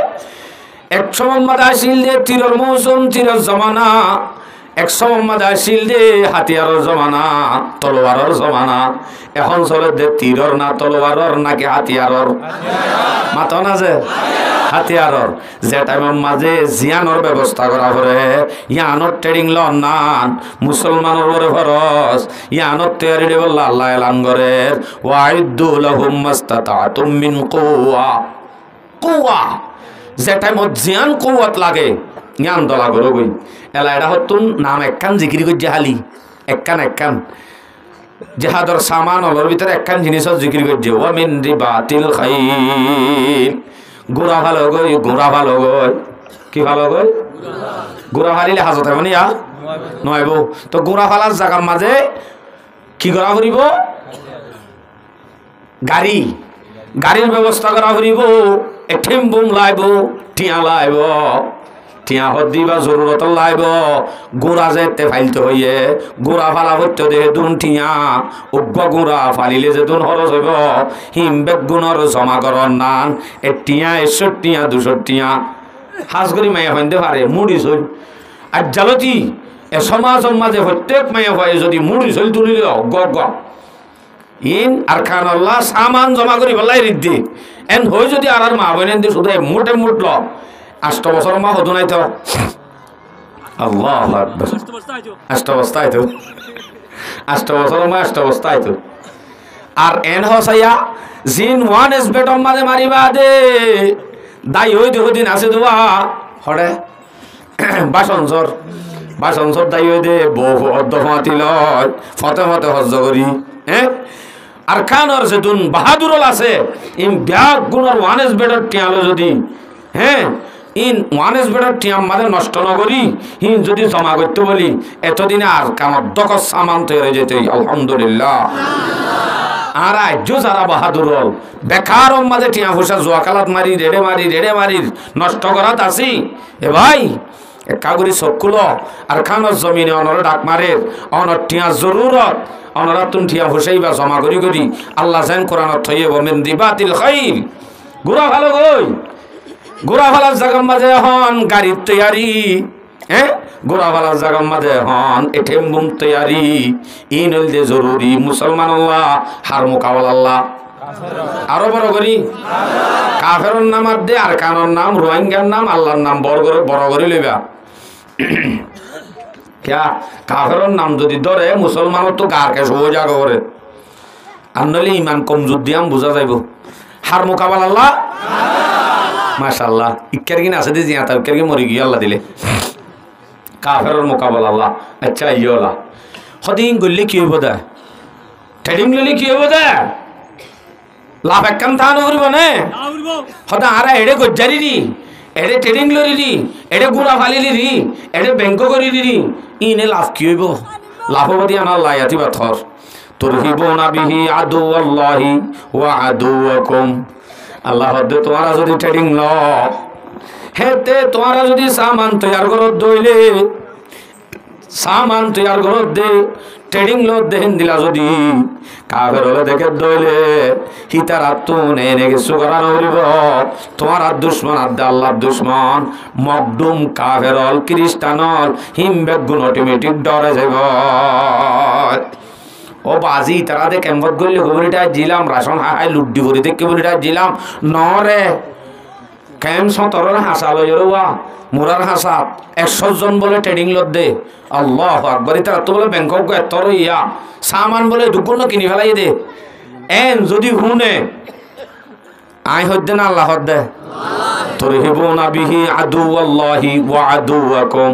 [SPEAKER 1] এক সময় মাদা আসিল দে তীরের মৌসুম তীরের জমানা এক সময় মাদা আসিল দে হাতিয়ারের জমানা তলোয়ারের জমানা এখন চলে দে তীরের না তলোয়ারের নাকি হাতিয়ারের মাথা না যে হাতিয়ারের যে টাইমের মাঝে জিয়ানোর ব্যবস্থা করা করে ইয়ানোর ট্রেডিং লন নান মুসলমানের ওরে ফরজ ইয়ানোর তৈয়ারি দেব আল্লাহ এলান করে ওয়াইদু লাহুম মাস্তাতাতুম মিন কুওয়া কুওয়া যে টাইমত জিয়ান কুওয়াত লাগে জ্ঞান দলা করো গই এলা এটা হতুন নাম একখান জিকির করছে হালি একখান জেহাদর সামান অলর ভিতরে একখান জিনিস জিকির করছে ওয়া মিন রিবাতিল খাইল গোড়া ভালো গই কি ভালো গই গোড়া ফালিলে হাজত হয় মানে নয়ব তো গোড়া ফালার জায়গার মাঝে কি করা ফুরিব গাড়ির ব্যবস্থা করা ফুরিব এঠেম বুম লাইব টিয়া লাইব টিয়া হদ্দি বা জরুরত লাইব গোড়া যেতে ফাইলতে হইয়ে গোড়া ফালা হইতে দেহে দুন টিয়া উগ্র গোড়া ফালিলে যে দুন খরচ হইব হিমবেগ গুণর জমা করন নান এ টিয়া 61 টিয়া 200 টিয়া হাজ করি মাইয়া ফাইনতে পারে মুড়ি চল আর জালতি এ সমাজের মাঝে প্রত্যেক মাইয়া ভাই যদি মুড়ি চল তুলিল গ ইন আর খান আল্লাহ সামান জমা করি বলাই রিদ্দি এন হই যদি আর মা বোনেন দিয়ে শুধু মোটে মুটল 8 বছর মা হতো নাই তো আল্লাহ 8 বস্তায় তো 8 বছর মা 8 বস্তায় তো আর এন হসাইয়া জিন ওয়ান এস বেটম মাঝে মারিবা দে দাই হই দেখো দিন আছে দুয়া হড়ে বাসন সর দাই হই দে বহু অর্ধমাতি লয় ফতে হজ্জ করি হ্যাঁ আর খানর যে দুন বাহাদুরল আছে ইন ব্যাগ গুণর ওয়ান এস বেটার টিয়ালো যদি হ্যাঁ ইন ওয়ান এস বেটার টিয়াম মাঝে নষ্ট নকরি হিন যদি জমা করতে বলি এতদিনে আর কামত দকস সামান তৈরি যেতে আলহামদুলিল্লাহ আর আজ যারা বাহাদুর হল বেকার মাঝে টিয়া ফুসা জোয়া কালাত মারি রেড়ে মারি নষ্ট করাত আসি এ ভাই কাগরি চকুল আর খানর জমিনে অনর ডাক মারে অনর টিয়া জরুরত অনরা তুন টিয়া ফুসাইবা জমা করি আল্লাহ যেন কোরআনত থইয়ে বমেন দিবাতিল খাইল গুড়া ভালো গই গোড়া ফালার জাগার মাঝে হন গাড়ির তৈয়ারি হ্যাঁ গোড়া ফালার জাগার মাঝে হন এঠেম বুম তৈয়ারি ইন হইল দে জরুরি মুসলমান আল্লাহ হার মোকাবল আল্লাহ আরো বড় করি কাফের নাম আর দে আর কানোর নাম রোহিঙ্গার নাম আল্লাহর নাম বড় করে লইবা ক্যা কাফের নাম যদি ধরে মুসলমানের তো গার কে সোজা করে আর নইলে ইমান কমজোর দিয়াম বোঝা যাইব হার মোকাবল আল্লাহ মাশাআল্লাহ ইক্কার কিনা আছে দিজি আতা ইক্কার কি মরি গিয়া আল্লাহ দিলে কাফেরের মোকাবেলা আল্লাহ আচ্ছা ইয়োলা হদিন গল্লি কি হইব দা ট্রেডিং ললি কি হইব দা লাভ একখান থান করিব না হদা আরা এড়ে গজ্জারি রি এড়ে ট্রেডিং লরি রি এড়ে গুড়া ফালিলি রি এড়ে ব্যাংক করি রি ইনে লাভ কি হইব লাভবাদী আনা আল্লাহ ইয়াতি বাথর তুরহিবুনা বিহি আদু আল্লাহি ওয়া আদুয়াকুম আল্লাহ হদ্দে তোমারা যদি ট্রেডিং ল হেতে তোমারা যদি সামান তৈয়ার করত দইলে সামান তৈয়ার করত দে ট্রেডিং ল দেহেন দিলা যদি কাফের হলে দেখে দইলে হিতার আত্মন এনে কিছু করানো হইব তোমার আর দুশ্মন আর আল্লাহর দুশ্মন মকদুম কাফের হল খ্রিস্টান হল হিম বেগুন অটোমেটিক ডরে যাব ও বাজি তারা দে কেমত গলি গবরিটা জিলাম রাশন হাই লুড্ডি করে দেখে বলিটা জিলাম নরে কেম সতরের হাসা লইয়া মুরার হাসা 100 জন বলে ট্রেডিং লত দে আল্লাহ আকবার তারা তো বলে ব্যাংকক এতর ইয়া সামান বলে দুগুণ কিনি ফেলাই দে এন যদি হুনে আই হদ্দে না আল্লাহ হদ্দে তুরহিবুনা বিহি আদুওয়াল্লাহি ওয়া আদুওয়াকুম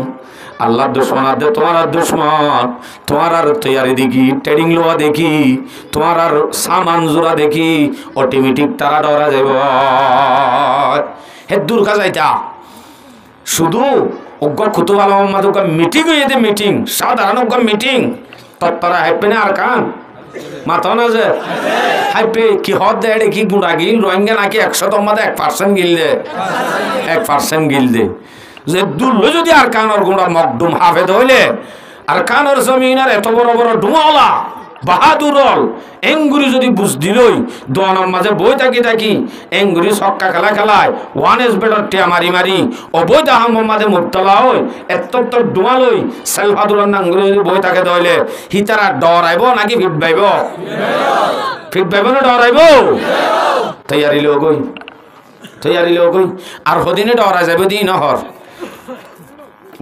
[SPEAKER 1] আল্লাহ দুশ্মন আদে তোমার আর দুশ্মন তোমার আর তৈয়ারি দেখি ট্রেডিং লোয়া দেখি তোমার আর সামান জোড়া দেখি অটোমেটিক তারা ডরা যাব হে দূর কা যাইতা শুধু অজ্ঞ কুতুব আলম মোহাম্মদ ওকা মিটিং হয়ে দে মিটিং সাধারণ অজ্ঞ মিটিং তৎপরা হেপে না আর কান মাথা না যে হাইপে কি হদ দে কি গুড়া গিল রোহিঙ্গা নাকি 100 তোমাদের 1% গিল দে 1% গিল দে যে দুল্লো যদি আর কানর গুড়া মকদুম হাফেদ হইলে আর কানর জমিনার এত বড় বড় ডুমাওয়ালা বাহাদুরল এঙ্গুরি যদি বুঝ দিলই দোয়ানোর মাঝে বই থাকি এঙ্গুরি ছক্কা খেলায় ওয়ান এস বেডর টিয়া মারি মারি অবৈধ আহম্মদে মুক্তলা হই এত ডুমালই সেলফাদুরার নাঙ্গুরি যদি বই থাকে দইলে হিতারা ডরাইব নাকি ফিট পাইব না ডরাইব তৈয়ারি লগই আর হদিনে ডরা যাবে দিন হর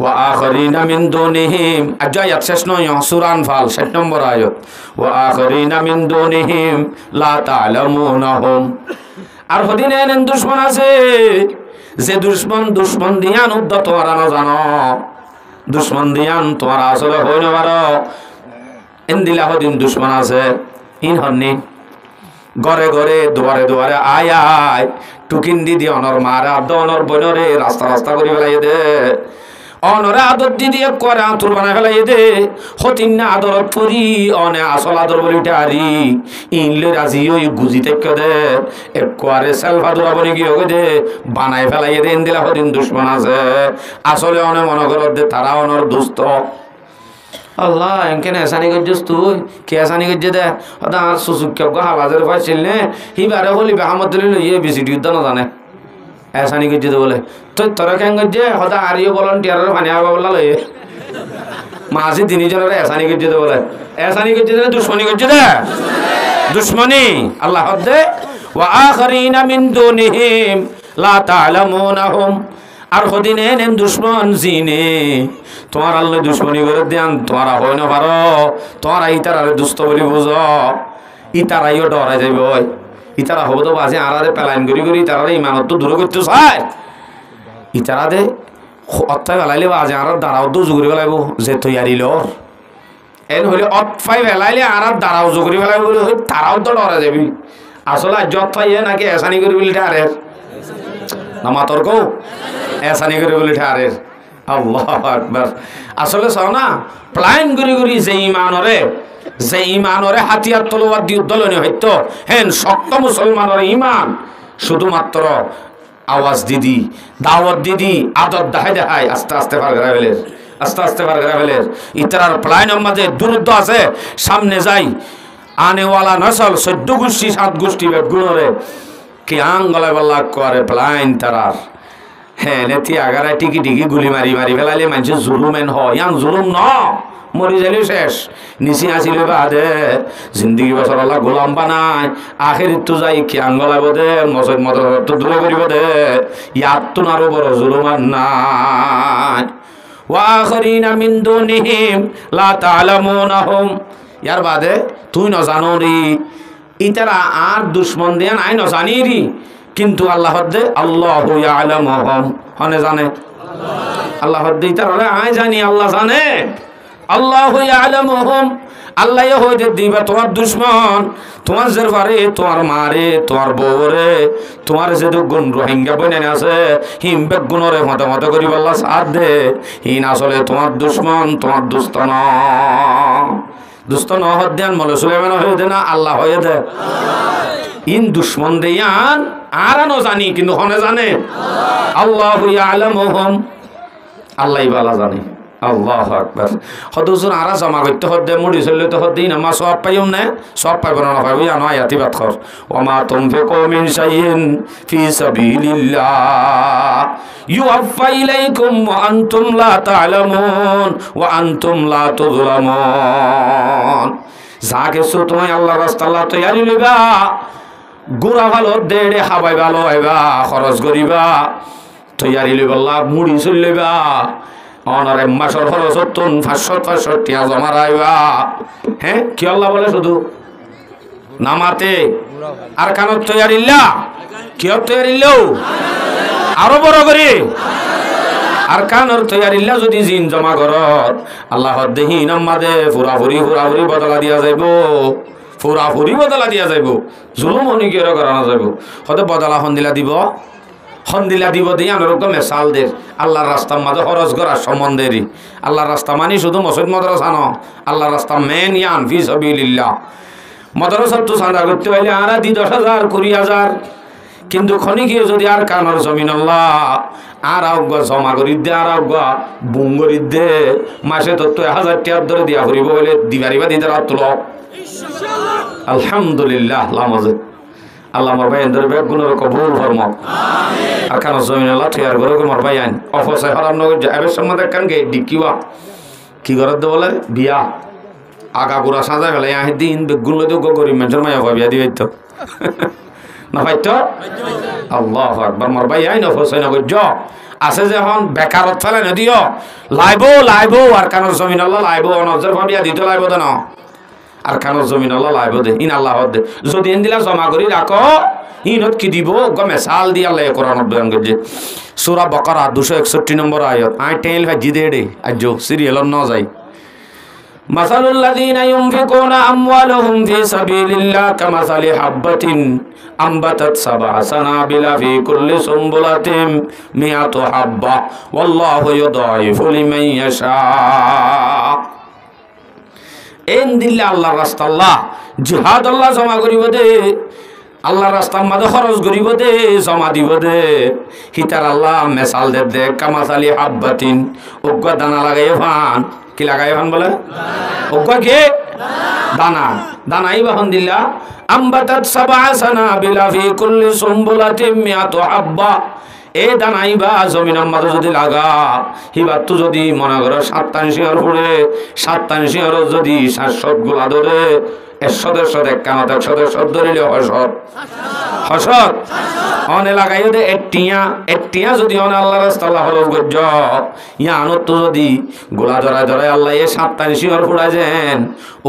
[SPEAKER 1] وآخرين من دونهم أجايات سنويا سورة أنفال 7 নম্বর আয়াত وآخرين من دونهم لا تعلمونهم আর হদিনে এন দুশমন আছে যে দুশমন দিয়ান উদ্দ তোমরা না জানো দুশমন দিয়ান তোমরা আসলে হই না পারো এন দিলা হদিন দুশমন আছে ইন হন্নি ঘরে ঘরে দুয়ারে আয় টুকিন দিদি অনর মারা দনর বনরে রাস্তা করি ফেলাই দে অনরে আদর দিদি করে আঁতুর বানাই ফেলাই দে হতিন না আদরত পরি অনে আসল আদর বলি টারি ইনলে রাজি ওই গুজি থেকে দে একবারে সেলফা দোয়া বলি কি হোক দে বানাই ফেলাই দে ইন দিলা হতিন দুশ্মন আছে আসলে অনে মনে করত দে তারা অনর দুস্থ আল্লাহ এনকে এসানি করছিস তুই কে এসানি করছে দে আর সুসুক্য হালাজের পাইছিল নে হিবারে হলি বেহামদুল ইয়ে বেশি যুদ্ধ না জানে এসানি করছে বলে তুই তোরা কেন করছে হদা আরিও ভলান্টিয়ারের পানি আবা বললা লয়ে মাঝে তিনজনের এসানি করছে বলে এসানি করছে দে দুশ্মনী করছে দে দুশ্মনী আল্লাহ দে ওয়া আখারিনা মিন দুনিহিম লা তা'লামুনাহুম আর হদিনে নেন দুশ্মন জিনে তোমার আল্লাহ দুশ্মনী করে দেন তোমরা হয় না পারো তোমরা ইতারারে দুস্থ বলি বুঝো ইতারাইও ডরাই যাইব ইতারা হবো তো বাজে আরারে পেলাইন করি ইতারারে ইমানত তো দূর করতে চায় ইতারা দে অত্যায় পেলাইলে বাজে আর দাঁড়াও তো জুগুরি পেলাইব যে তৈয়ারিল এন হলে অৎফাই পেলাইলে আর দাঁড়াও জুগুরি পেলাইব বলে তারাও তো ডরা যাবি আসলে যত পাইয়ে নাকি এসানি করি বলি ঠারের না মাতর কৌ এসানি করে বলি ঠারের আল্লাহ আকবার আসলে চাও না প্লাইন করি যে ইমানরে হাতিয়ার তলোয়ার দিয়ে উদ্দলনী হইতো হেন শক্ত মুসলমানের ইমান শুধুমাত্র আওয়াজ দিদি দাওয়াত দিদি আদর দেখায় আস্তে আস্তে পার ফেলের ইতার প্লাইনের মাঝে দূরত্ব আছে সামনে যাই আনেওয়ালা নসল 14 গোষ্ঠী 7 গোষ্ঠী বেগুণরে কি আঙ্গলে বল্লা করে প্লাইন তারার হ্যাঁ নেতি আগারায় টিকি গুলি মারি ফেলাইলে মানুষ জুলুমেন হয় ইয়াং জুলুম ন মরি যাইলে শেষ নিচে আসিলে বাদে জিন্দগি বছর আল্লাহ গোলাম বানায় আখের তো যাই কি আঙ্গলাব দে মসজিদ মত তো দূরে করিব দে ইয়াত তো আরো বড় জুলুম আর নাই ওয়া আখারিনা মিন দুনিহিম লা তা'লামুনাহুম ইয়ার বাদে তুই ন জানো রে ইতারা আর দুশ্মন দেন আই ন জানি রি কিন্তু আল্লাহ দে আল্লাহু ইয়ালামুহুম হনে জানে আল্লাহ দে ইতারা আই জানি আল্লাহ জানে আল্লাহু ইয়ালামুহুম আল্লাহ হইতে দিবা তোমার দুশ্মন তোমার জেরবারে তোমার মারে তোমার বউরে তোমার যে গুণ রোহিঙ্গা বনে আছে হিম বেগুনরে মত করি আল্লাহ সাথ দে হিন আসলে তোমার দুশ্মন তোমার দুস্ত ন হদ্যান মলে সুলেমান হয়ে দে না আল্লাহ হয়ে দে ইন দুশ্মন দেয়ান আর ন জানি কিন্তু হনে জানে আল্লাহু ইয়ালামুহুম আল্লাহ বালা জানে আল্লাহু আকবার হদুসুন আরা জমা করতে হদ্দে মুড়ি চললে তো হদ্দি না মা সব পাইও না সব পাইব না পাইব জানো আয়াতি বাত কর ওয়া মা তুনফিকু মিন শাইইন ফি সাবিলিল্লাহ ইউআফা ইলাইকুম ওয়া আনতুম লা তা'লামুন ওয়া আনতুম লা তুযলামুন যা কিছু তুমি আল্লাহ রাস্তা আল্লাহ তৈয়ারি লইবা গুড়া ভালো দেড়ে খাবাই ভালো হইবা খরচ করিবা তৈয়ারি লইবা আল্লাহ মুড়ি চল লইবা অনারে মাসর খরচ 500 টিয়া জমা রাইবা হ্যাঁ কি আল্লাহ বলে শুধু নামাতে আর কানত তৈয়ারিল্লা কিয় তৈয়ারিল্লাও আরো বড় করি আর কানর তৈয়ারিল্লা যদি জিন জমা করত আল্লাহ দেহি নামাদে ফুরাফুরি বদলা দিয়া যাইব ফুরাফুরি বদলা দিয়া যাইব জুলুম অনেকের করানো যাইব হয়তো বদলা সন্দিলা দিব দিয়ে আনরক মেসাল দের আল্লাহর রাস্তার মাঝে খরচ করার সম্বন্ধেরই আল্লাহর রাস্তা মানি শুধু মসজিদ মাদ্রাসা ন আল্লাহর রাস্তা মেন ইয়ান ফি সাবিলিল্লাহ মাদ্রাসা তো চাঁদা করতে পারলে আর 10,000 20,000 কিন্তু খনিকে যদি আর কানর জমিন আল্লাহ আর আউগা জমা করি দে আর আউগা বুম করি দে মাসে তো 1,000 টাকা ধরে দিয়া করিব বলে দিবারিবা দিতে রাত তুল আলহামদুলিল্লাহ লামাজে আল্লাহ আমার ভাই এদের বেগুনের কবুল ফরম আর কানর জমিন আল্লাহ তৈয়ার করে আমার ভাই আইন অফসাই হরাম নগর এবার সম্বন্ধে কান গে ডিকিবা কি করতে বলে বিয়া আগা গুড়া সাজা ফেলে আহি দিন বেগুন লইতে গরিব মানুষের মায়া বিয়া দিবে তো না ভাই তো আল্লাহ আকবার মোর ভাই আইন অফসাই নগর জ আছে যে এখন বেকারত ফেলে নদিও লাইব আর কানর জমিন আল্লাহ লাইব অনজর বিয়া দিতে লাইব তো না আর কানর জমিন আল্লাহ লাইব দে ইন আল্লাহ দে যদি এন দিলা জমা করি রাখো ইনত কি দিব গমে সাল দি আল্লাহ কোরআন বয়ান করছে সূরা বাকারা 261 নম্বর আয়াত আই টেল ভাজি দে দে আজ সিরিয়াল ন যাই মাসালুল লাযিনা ইউনফিকুনা আমওয়ালাহুম ফি সাবিলিল্লাহ কামাসালি হাববাতিন আমবাতাত সাবআ সানাবিলা ফি কুল্লি সুমবুলাতিন মিআতু হাব্বা ওয়াল্লাহু ইউদাইফু লিমান ইয়াশা এন দিল্লা আল্লাহর রাস্তা আল্লাহ জিহাদ আল্লাহ জমা করিব দে আল্লাহর রাস্তার মাঝে খরচ করিব দে জমা দিব দে হিতার আল্লাহ মেসাল দে কামাসালি হাববাতিন উগ্র দানা লাগাই ফান কি লাগাই ফান বলে উগ্র কে দানাই বাহন দিল্লা আমবাতাত সাবআ সানাবিলা ফি কুল্লি সুমবুলাতিন মিআতু হাব্বা এ দানাইবা জমিনের মাঝে যদি লাগা হিবার তো যদি মনে করো 7 শিহর পড়ে 7 শিহর যদি 700 গুলা ধরে 100 কানত 100 ধরিলে হসত অনে লাগাই দে এটিয়া যদি অনে আল্লাহ রাস্তা আল্লাহ খরচ গজ্জ ইয়া আনত তো যদি গোলা ধরে আল্লাহ এ 7 শিহর পড়া যেন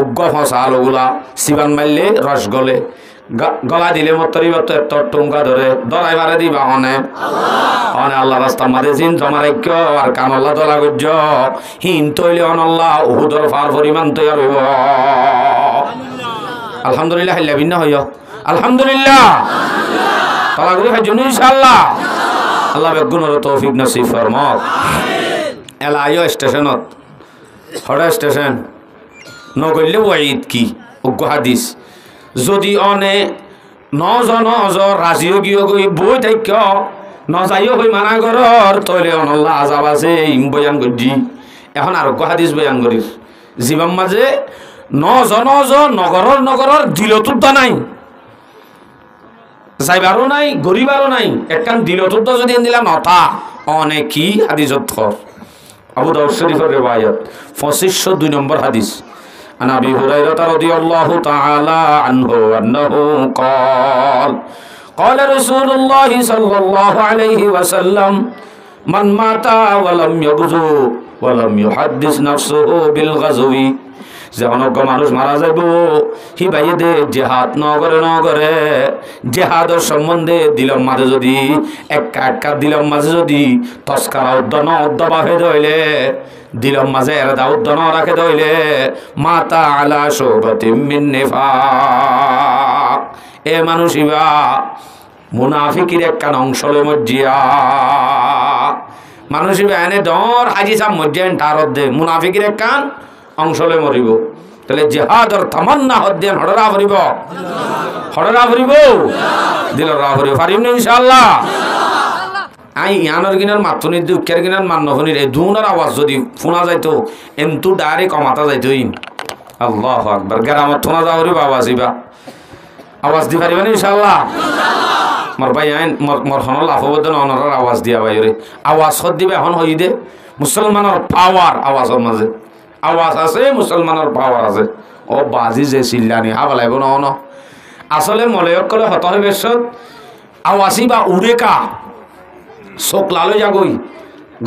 [SPEAKER 1] উগ্র ফসাল ওগুলা সিবান মারলে রস গলে গলা দিলে মতরিবা তো এত টুঙ্কা ধরে দরাই মারে দিবা অনে আল্লাহ রাস্তার মাঝে জিন জমা রাখ আর কান আল্লাহ দলা গজ্জ হিন তৈলে অন আল্লাহ উহুদর ফার পরিমাণ তৈয়ার হইব আলহামদুলিল্লাহ হাইলা ভিন্ন হইয় আলহামদুলিল্লাহ তালা করে খাইছ ইনশাআল্লাহ আল্লাহ বেগুনের তৌফিক নসিব ফরমাক এলা আইও স্টেশনত হড়া স্টেশন নগরলে ওয়াইদ কি উগ্র হাদিস যদি অনে নজ রাজিও গিয়ে গই বই থাক নজাইও হই মানা ঘর তৈলে অনল্লা আজাব আছে বয়ান করছি এখন আর হাদিস বয়ান করিস জীবন মাঝে নজ নগরর দিলতুর দা নাই যাইবারও নাই গরিবারও নাই একখান দিলতুর দা যদি দিলাম নটা অনেক কি হাদিসত খর আবু দাউদ শরীফের রিওয়ায়াত 2502 নম্বর হাদিস عن أبي هريرة رضي الله تعالى عنه أنه قال رسول الله صلى الله عليه وسلم من مات ولم يغزو ولم يحدث نفسه بالغزو যে অনজ্ঞ মানুষ মারা যাইব হি ভাইয়ে দে জেহাদ নগরে জেহাদের সম্বন্ধে দিলম মাঝে যদি একা দিলম মাঝে যদি তস্কারা উদ্দ বাহে ধইলে দিলম মাঝে এরাদা উদ্দ রাখে ধইলে মাতা আলা শুবাতিম মিন নিফাক এ মানুষিবা মুনাফিকির একখান অংশলে মজ্জিয়া মানুষিবা এনে দর হাজি সাহ মজ্জেন টারত দে মুনাফিকির একখান অংশলে মরিব তাহলে জিহাদর তামান্না হদ্দেন হড়রা ভরিব দিলরা ভরিব পারিম না ইনশাআল্লাহ আই ইয়ানর গিনার মাতুনি দুঃখের গিনার মান্নভনির এই দুনার আওয়াজ যদি শোনা যাইতো এন্তু ডাইরেক্ট কমাতা যাইতো আল্লাহু আকবার গ্রামত শোনা যাওয়ারি আওয়াজিবা আওয়াজ দি পারিবেন ইনশাআল্লাহ মোর ভাই আইন মোর হন লাফবদন অনরার আওয়াজ দিয়া বাইরে আওয়াজ হদ দিবে এখন হই দে মুসলমানের পাওয়ার আওয়াজের মাঝে আওয়াজ আছে মুসলমানের পাওয়ার আছে ও বাজি যে চিল্লানি হা বলাইব ন আসলে মলয়ক করে হত হয় বেশত আওয়াসি বা উড়েকা চোখ লালৈ যাগৈ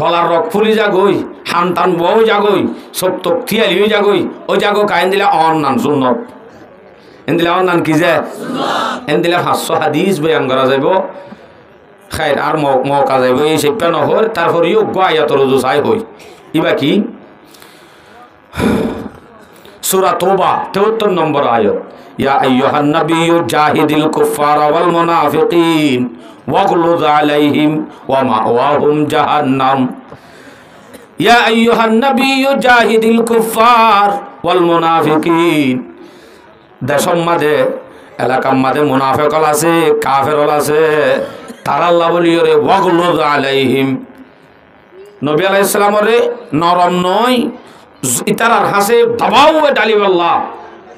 [SPEAKER 1] গলার রক ফুলি যাগৈ হান টান বউ যাগৈ চোখ তোক থিয়ালি যাগৈ ওই যাগো কাইন দিলে অন নান সুন্নত এন দিলে অন নান কি যে এন দিলে 500 হাদিস বয়ান করা যাইব খাইর আর মৌকা যাইব এই শিক্ষা নহর তারপর ইয়োগ্য আয়াতর রুজু চাই হই ইবা কি সূরা তওবা 73 নম্বর আয়াত ইয়া আইয়ুহান নাবিয়্যু জাহিদিল কুফারা ওয়াল মুনাফিকিন ওয়াগলুজ আলাইহিম ওয়া মাওয়াহুম জাহান্নাম ইয়া আইয়ুহান নাবিয়্যু জাহিদিল কুফার ওয়াল মুনাফিকিন দেশম মাঝে এলাকার মাঝে মুনাফিকল আছে কাফেরল আছে তারা আল্লাহ বলিওরে ওয়াগলুজ আলাইহিম নবী আলাইহিস সালামরে নরম নয় ইতারার হাসে দবাও ডালিব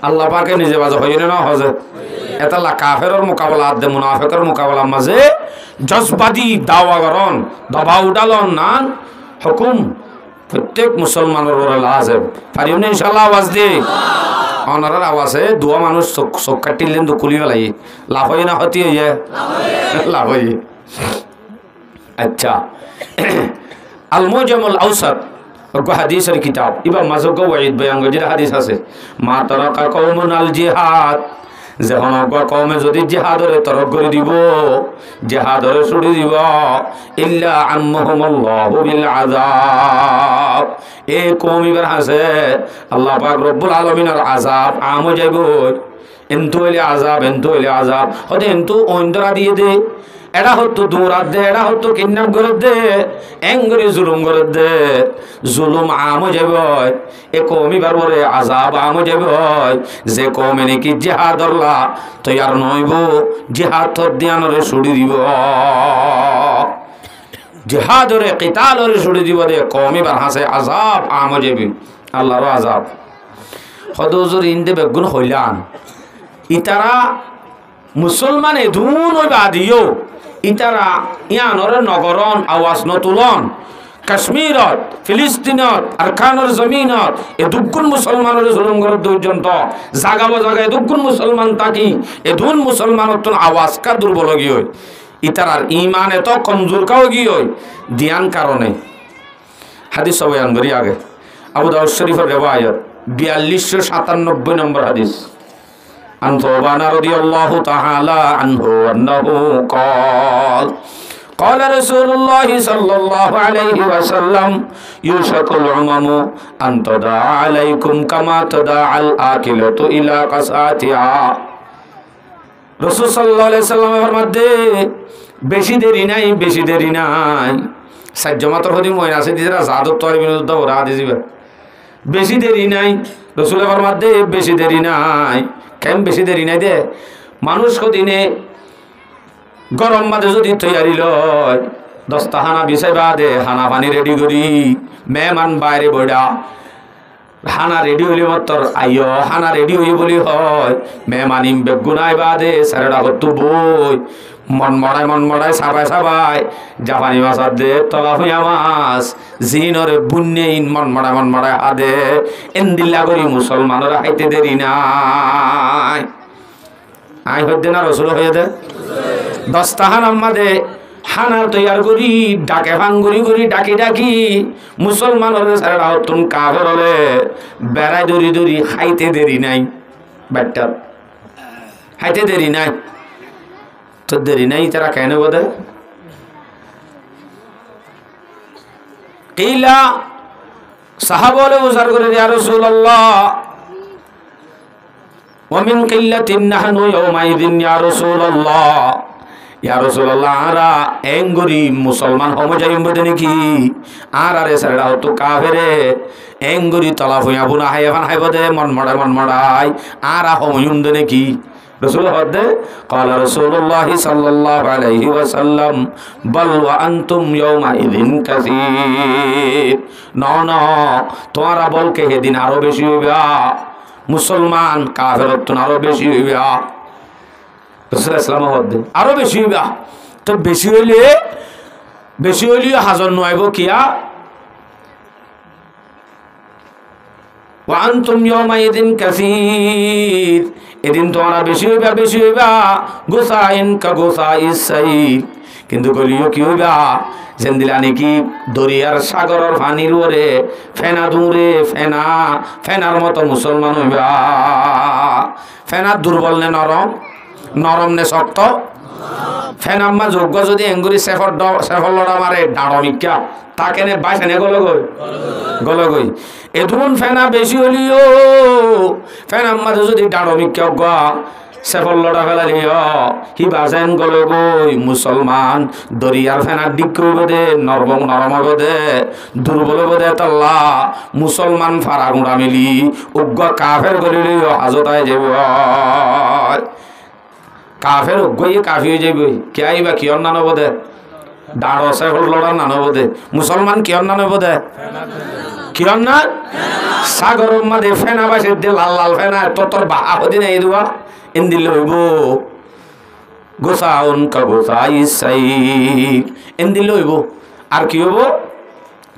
[SPEAKER 1] আল্লাহ পাকে নিজে বাজে হয় না হজে এটা কাফেরর মোকাবেলা আদে মুনাফিকের মোকাবেলা মাঝে জজবাদি দাওয়া করন দবাও ডালন নান হুকুম প্রত্যেক মুসলমানের ওরে লাজে পারিও না ইনশাআল্লাহ আওয়াজ দি অনারার আওয়াজে দুয়া মানুষ চোখ কাটিলেন তো খুলি ফেলাই লাভ হয় না হতি হইয়ে লাভ হইয়ে আচ্ছা আল মুজামুল আওসাত হাদিসের কিতাব ইবা মাজগ ওয়াইদ বয়ান যেটা হাদিস আছে মা তারাকা কওমুন আল জিহাদ যখন কওমে যদি জিহাদরে তরক করে দিব জিহাদরে ছুড়ি দিব ইল্লা আম্মাহুমুল্লাহু বিল আযাব এ কওম ইবার আছে আল্লাহ পাক রব্বুল আলামিনের আযাব আমো যাইব এন্তু হইলে আযাব হতে এন্তু অন্তরা দিয়ে দে এরা হতো দৌড়াত দে এরা হতো কিডন্যাপ করে দে এঙ্গরে জুলুম করে দে জুলুম আমো যাবে এ কওমি বারবরে আযাব আমো যাবে যে কওমে নাকি জিহাদরলা তৈয়ার নইব জিহাদ তোর দিয়ানরে ছুড়ি দিব জিহাদরে কিতালরে ছুড়ি দিব দে কওমি বার হাসে আযাব আমো যাবে আল্লাহর আযাব হদুজুর ইনদে বেগুন হইলান ইতারা মুসলমান এধুন ওই বাদিও ইতারা ইয়ানর নগরন আওয়াজ নতুলন কাশ্মীরত ফিলিস্তিনত আরকানের জমিনত এ দুগুণ মুসলমানের জুলুম করে দুর্যন্ত জাগা জায়গায় দুগুণ মুসলমান থাকি এধুন মুসলমানত আওয়াজ কা দুর্বল গিয়ে ইতারার ইমান এত কমজোর কাও গিয়ে দিয়ান কারণে হাদিস বয়ান করি আগে আবু দাউদ শরীফের রিওয়ায়াত 4297 নম্বর হাদিস عن ثوبان رضي الله تعالى عنه أنه قال رسول الله صلى الله عليه وسلم يوشك الأمم أن تداعى عليكم كما تداعى الآكلة إلى قصعتها رسول صلى الله عليه وسلم ফরমাতে বেশি দেরি নাই সাজ্জামাতর হদি ময়না আছে দিরা জাদত তরি বিনোদ ওরা দিবে বেশি দেরি নাই রাসূল ফরমাতে বেশি দেরি নাই কেম বেশি দেরি নাই দে মানুষ কদিনে গরম মাঝে যদি তৈয়ারি লয় 10টা হানা বিছাইবা দে হানা পানি রেডি করি মেহমান বাইরে বইডা হানা রেডি হইলে মাত্র আইয় হানা রেডি হই বলি হয় মেহমানিম বেগুনাই বাদে সারেডা কত বই মন মড়াই সাবাই জাপানি মাছ দে তলা হইয়া মাছ জিনরে বুন্নে ইন মন মড়াই আদে এন্দিল্লা করি মুসলমানরা হাইতে দেরি নাই আই হইতে না রসুল হয়ে দে 10টা হানা দে হানা তৈয়ার করি ডাকে ভাঙ্গুরি ডাকি মুসলমানের সারেডা হতুন কাফের হলে বেড়াই দড়ি খাইতে দেরি নাই বাট্টা খাইতে দেরি নাই তো দেরি নাই তারা কেন বোধ কিলা সাহাবলে উজার করে ইয়া রাসূলুল্লাহ ওয়া মিন কিল্লাতিন নাহনু ইয়াউমাইযিন ইয়া রাসূলুল্লাহ ইয়া রাসূলুল্লাহ আরা এঙ্গুরি মুসলমান হমো যাইম বদে নাকি আর আরে সারা হতো কাফেরে এঙ্গুরি তলা হইয়া বুনা হাইফান হাইবদে মন মড়াই আর হময়ুন দে নাকি রাসূল হদে قال رسول الله صلى الله عليه وسلم بل وانتم يومئذ كثير না তোমরা বলকে সেদিন আরো বেশি হইবা মুসলমান কাফেরত আরো বেশি হইবা রাসূল ইসলাম হদে আরো বেশি হইবা তো বেশি হইলে হাজার নয়ব কিয়া ওয়া আনতুম ইয়াওমাইদিন কাসীর, এদিন তোমরা বেশি হইবা গোসাইন কা গোসাইস সাইল, কিন্তু গলিও কি হইবা যেন দিলা নাকি দরিয়ার সাগরের পানির ওরে ফেনা দূরে ফেনার মতো মুসলমান হইবা। ফেনা দুর্বল নে নরম, নরম নে শক্ত? ফেনাম্মা যোগ্য যদি এঙ্গুরি সেফর লড়া মারে ডাড় মিক্কা তাকে নে বাইসে নে গলগই এদুন ফেনা বেশি হলিও ফেনাম্মা যদি ডাড় মিক্কা গা সেফর লড়া ফেলালিও হি বাজেন গলগই। মুসলমান দরিয়ার ফেনার দিক করবে দে, নরম হবে দে, দুর্বল হবে দে, তাল্লা মুসলমান ফারা গুঁড়া মিলি উগ্র কাফের গলিলিও হাজতায় যাব। কাফের গিয়ে কাফি হয়ে যাবে কে আইবা কিয়র না নব দে ডাড় সেফর লড়া না নব দে। মুসলমান কিয়র না নব দে কিয়র না সাগরের মাঝে ফেনা বাসে দে লাল লাল ফেনা তোর বাহা হদি নাই দুয়া ইন্দিল হইব গোসাউন কা গোসাইস সাইল, ইন্দিল হইব। আর কি হইব?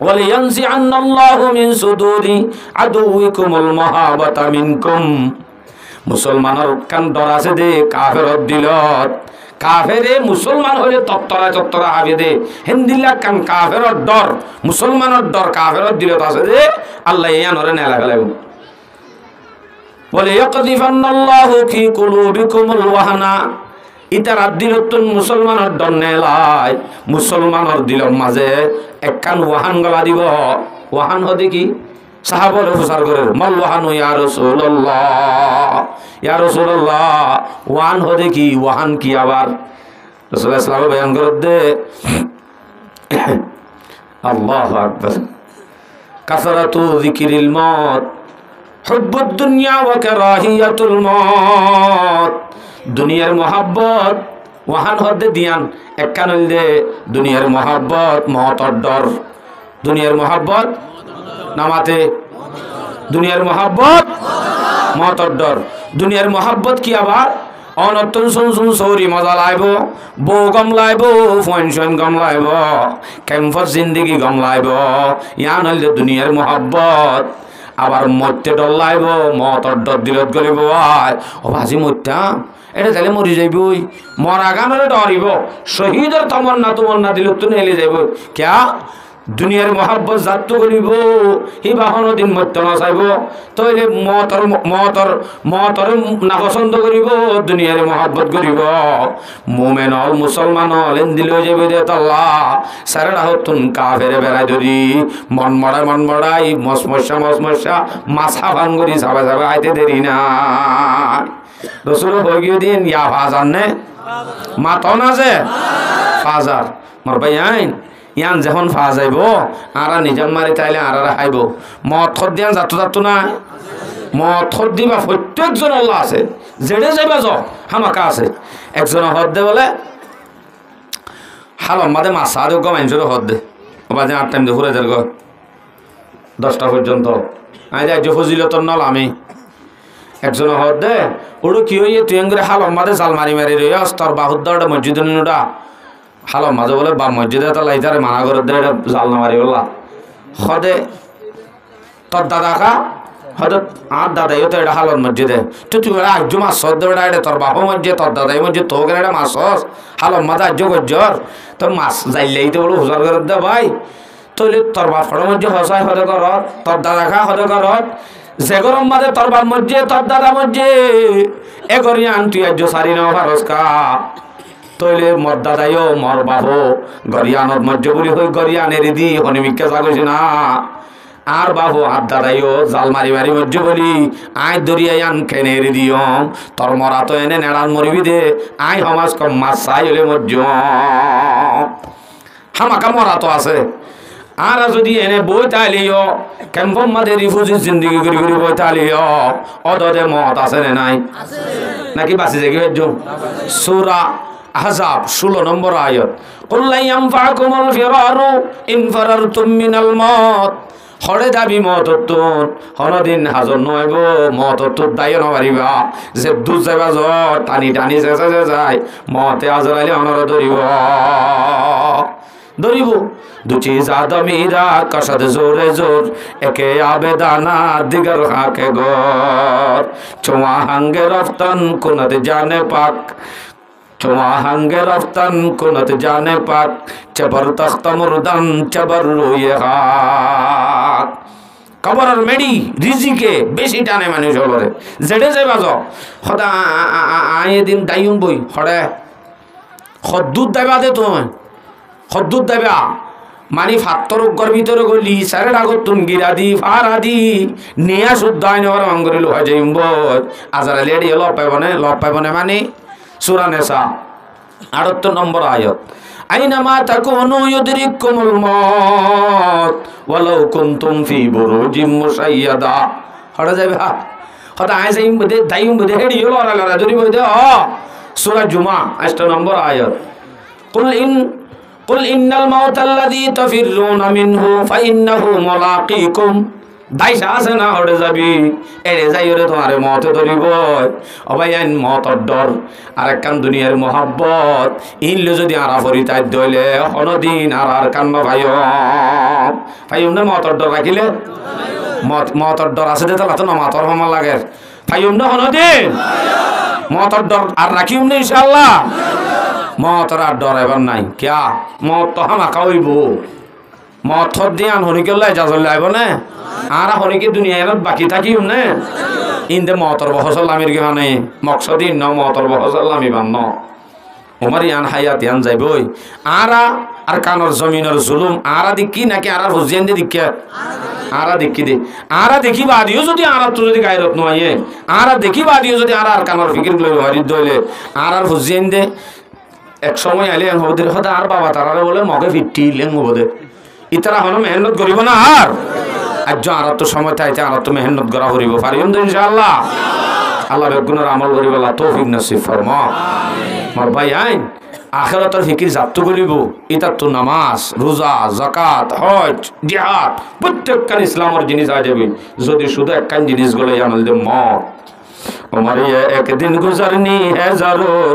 [SPEAKER 1] ওয়ালিয়ানসিআন্নাল্লাহু মিন সুদুরি আদুউকুমুল মাহাবাতা মিনকুম, মুসলমানের কান ডর আছে দে কাফের দিলত, কাফেরে মুসলমান হলে তত্তরা হাবি দে হিন্দিল্লা কান কাফের ডর, মুসলমানের ডর কাফের দিলত আছে দে আল্লাহ ইয়ানরে নেলা ফেলাইব। বলে ইয়াকযিফান্নাল্লাহু ফি কুলুবিকুমুল ওয়াহনা, ইতার দিলতুন মুসলমানের ডর নেলাই, মুসলমানের দিলের মাঝে একখান ওয়াহান গলা দিব। ওয়াহান হদি কি? সাহাবারে প্রচার করে মাল ওয়াহানু ইয়া রাসূলুল্লাহ ওয়াহান হদে কি? ওয়াহান কি? আবার রাসূলুল্লাহ সাল্লাল্লাহু আলাইহি বয়ান করে দে আল্লাহু আকবার কাসরাতু যিকরিল মউত হুব্বুদ দুনিয়া ওয়া কারাহিয়াতুল মউত, দুনিয়ার মোহাব্বত ওয়াহান হদে দিয়ান একখান হইলে দুনিয়ার মোহাব্বত মওতর ডর, দুনিয়ার মোহাব্বত নামাতে দুনিয়ার মোহাব্বত মওতর ডর। দুনিয়ার মোহাব্বত কি আবার অনতন শুন সৌরি মজা লাইব, বউ গম লাইব, ফেনশন গম লাইব, ক্যাম্পাস জিন্দিগি গম লাইব, ইয়ান হইলে দুনিয়ার মোহাব্বত। আবার মরতে ডর লাইব, মওতর ডর দিলত গলিব ও ভাজি মরতাম এটা তাহলে মরি যাইবই, মরা গানরে ডরিব, শহীদের তমন্না দিলত তো নেলে যাইব ক্যা দুনিয়ার মোহাব্বত জাত করিব হি বাহন দিন মরতে না চাইব, তইলে মতর না পছন্দ করিব, দুনিয়ার মোহাব্বত করিব। মোমেন হল মুসলমান হল এন্দিল যাবে দে তাল্লা সারেরা হতুন কাফেরে বেড়াই ধরি মন মড়াই মসমস্যা মাছা ভান করি যাবে আইতে দেরি না। রসুল হয়ে দিন ইয়া ফাজার নে মাতন আছে ফাজার মর ভাই আইন ইয়ান যখন ফা যাইব আরা নিজান মারি তাইলে আরা খাইব। মদ খর দিয়ান যাতো না, মদ খর দিবা প্রত্যেকজন আল্লাহ আছে, যেড়ে যাইবা যাও হামাকা আছে। একজন হদ দে বলে হাল মাদে মাছা যোগ্য মানুষের হদ দে বাজে 8 টাইম দে ঘুরে যার 10টা পর্যন্ত আমি যাই ফজিলতর নল আমি একজন হদ দে ওড়ো কি হইয়ে তুই করে হাল মাদে জাল মারি রইস তোর বাহুদ্দারটা মসজিদ নুডা হালো মাঝে বলে বা মসজিদে তো লাইতারে মানা করে দে জাল না মারি বললা হদে তোর দাদা কা হয়তো আর দাদাই তো এটা হালত মসজিদে তুই আজ মাছ সদ্য এটা তোর বাপা মসজিদ তোর দাদাই মসজিদ তোকে এটা মাছ হালো মাঝে আজ গজ্জর তোর মাছ যাইলেই তো বলো হুজার করে দে ভাই তৈলে তোর বাপর মসজিদ হসাই হদে কর তোর দাদা খা হদে কর যে গরম মাঝে তোর বাপ মসজিদ তোর দাদা মসজিদ এ করিয়ান তুই আজ সারি নাও ফারস কা তৈলে মর দাদাইও মর বাবো গরিয়ানত মজ্জ বলি হই গরিয়ানের দি হনিমিককে জাগইছে না আর বাবু আর দাদাইও জাল মারি মজ্জ বলি আয় দরিয়াই আন খেনের দিয়ম তোর মরা তো এনে নেড়ান মরিবি দে আয় সমাজ কম মাছ চাই হলে মজ্জ হামাকা মরা তো আছে। আর যদি এনে বই তাইলিও কেম্পম মাদে রিফিউজি জিন্দিগি করি বই তাইলিও অদদে মত আছে নে নাই নাকি বাঁচি যাকি সূরা আহজাব 16 নম্বর আয়াত কুল্লা ইয়ানফাকুমুল ফিরারু ইন ফারারতুম মিনাল মউত হরে দাবি মততুন হনদিন হাজর নইব মততুত দায় নবারিবা যে দুজ যাইবা জ টানি চেঁচা যায় মতে আজরাইলে অনর ধরিব ধরিব দু চিজ আদমিরা কসদ জোরে জোর একে আবেদানা দিগর হাকে গর চোয়া হাঙ্গে রফতান কুনত জানে পাক চোয়া হাঙ্গে রফতান কুনত জানে পাক চবর তখ্ত মুরদান চবর রুয়ে হাক কবরের মেডি রিজিকে বেশি টানে মানুষ বলে জেডে যে বাজ সদা আয়ে দিন দাইম বই হরে সদ্দুত দাইবা দে তুমি সদ্দুত দাইবা মানে ফাত্তর উগ্গর ভিতরে গলি সারের আগত তুন গিরা দি ফার আদি নিয়া শুদ্ধ আইন ওর অঙ্গরে লোহা যাইম বই আজার লেডি লব পাইবনে মানে সূরা নিসা 78 নম্বর আয়াত আইনামা তাকুনু ইউদরিকুমুল মউত ওয়ালাউ কুনতুম ফি বুরুজিম মুশাইয়াদা হড়া যাইবা হতা I যাইম Bade দাইম Bade হেডি Laura Laura ধরি বদে সূরা জুমা 8 নম্বর আয়াত কুল ইন্নাল মাউতাল্লাযী তাফিরুনা মিনহু ফাইন্নাহু মুলাকীকুম দাইসা আছে না হড়ে যাবি এড়ে যাই ওরে তোমারে মতে ধরিব অবাই আইন মতর ডর আর একখান দুনিয়ার মোহাব্বত ইনলে যদি আরা ফরি তাই দইলে হনদিন আর কান্ন ভাইম না মতর ডর রাখিলে মতর ডর আছে তাহলে তো না মাতর হমা লাগে ভাইম না হনদিন মতর ডর আর রাখিম না ইনশাআল্লাহ মতর আর ডর এবার নাই কিয়া মত তো হামা খাওয়াইব মত দিয়ান হনিকে লাই যাজল লাইব না আর হনিকে দুনিয়ার বাকি থাকিম না ইন্দে মতর বহসল আমির কি মানে মকসদিন ন মতর বহসল আমি বান ওমার ইয়ান হায়াত ইয়ান যাইবই আর কানর জমিনের জুলুম আরা দেখি নাকি আর হুজিয়ান দে দিকে আরা দেখি দে আরা দেখি বাদিও যদি আর তো যদি গায়রত নয় আরা দেখি বাদিও যদি আর কানর ফিকির লই হারিত দইলে আর হুজিয়ান দে এক সময় আইলে হদের হদা আর বাবা তারা বলে মগে ফিটি লেং হবদে ইতারা হন মেহনত করিব না আর আজ আর তো সময় তাইতে আর তো মেহনত করা করিব পারিম তো ইনশাআল্লাহ আল্লাহ বেগুনের আমল করিব আল্লাহ তৌফিক নসিব ফরমা আমার ভাই আইন আখিরাতের ফিকির জাতু করিব এটা তো নামাজ রোজা যাকাত হজ জিহাদ প্রত্যেকখান ইসলামের জিনিস আ যাবে যদি শুধু একখান জিনিস গুলো জানাল দে মত আমার একদিন গুজরনি है जरूर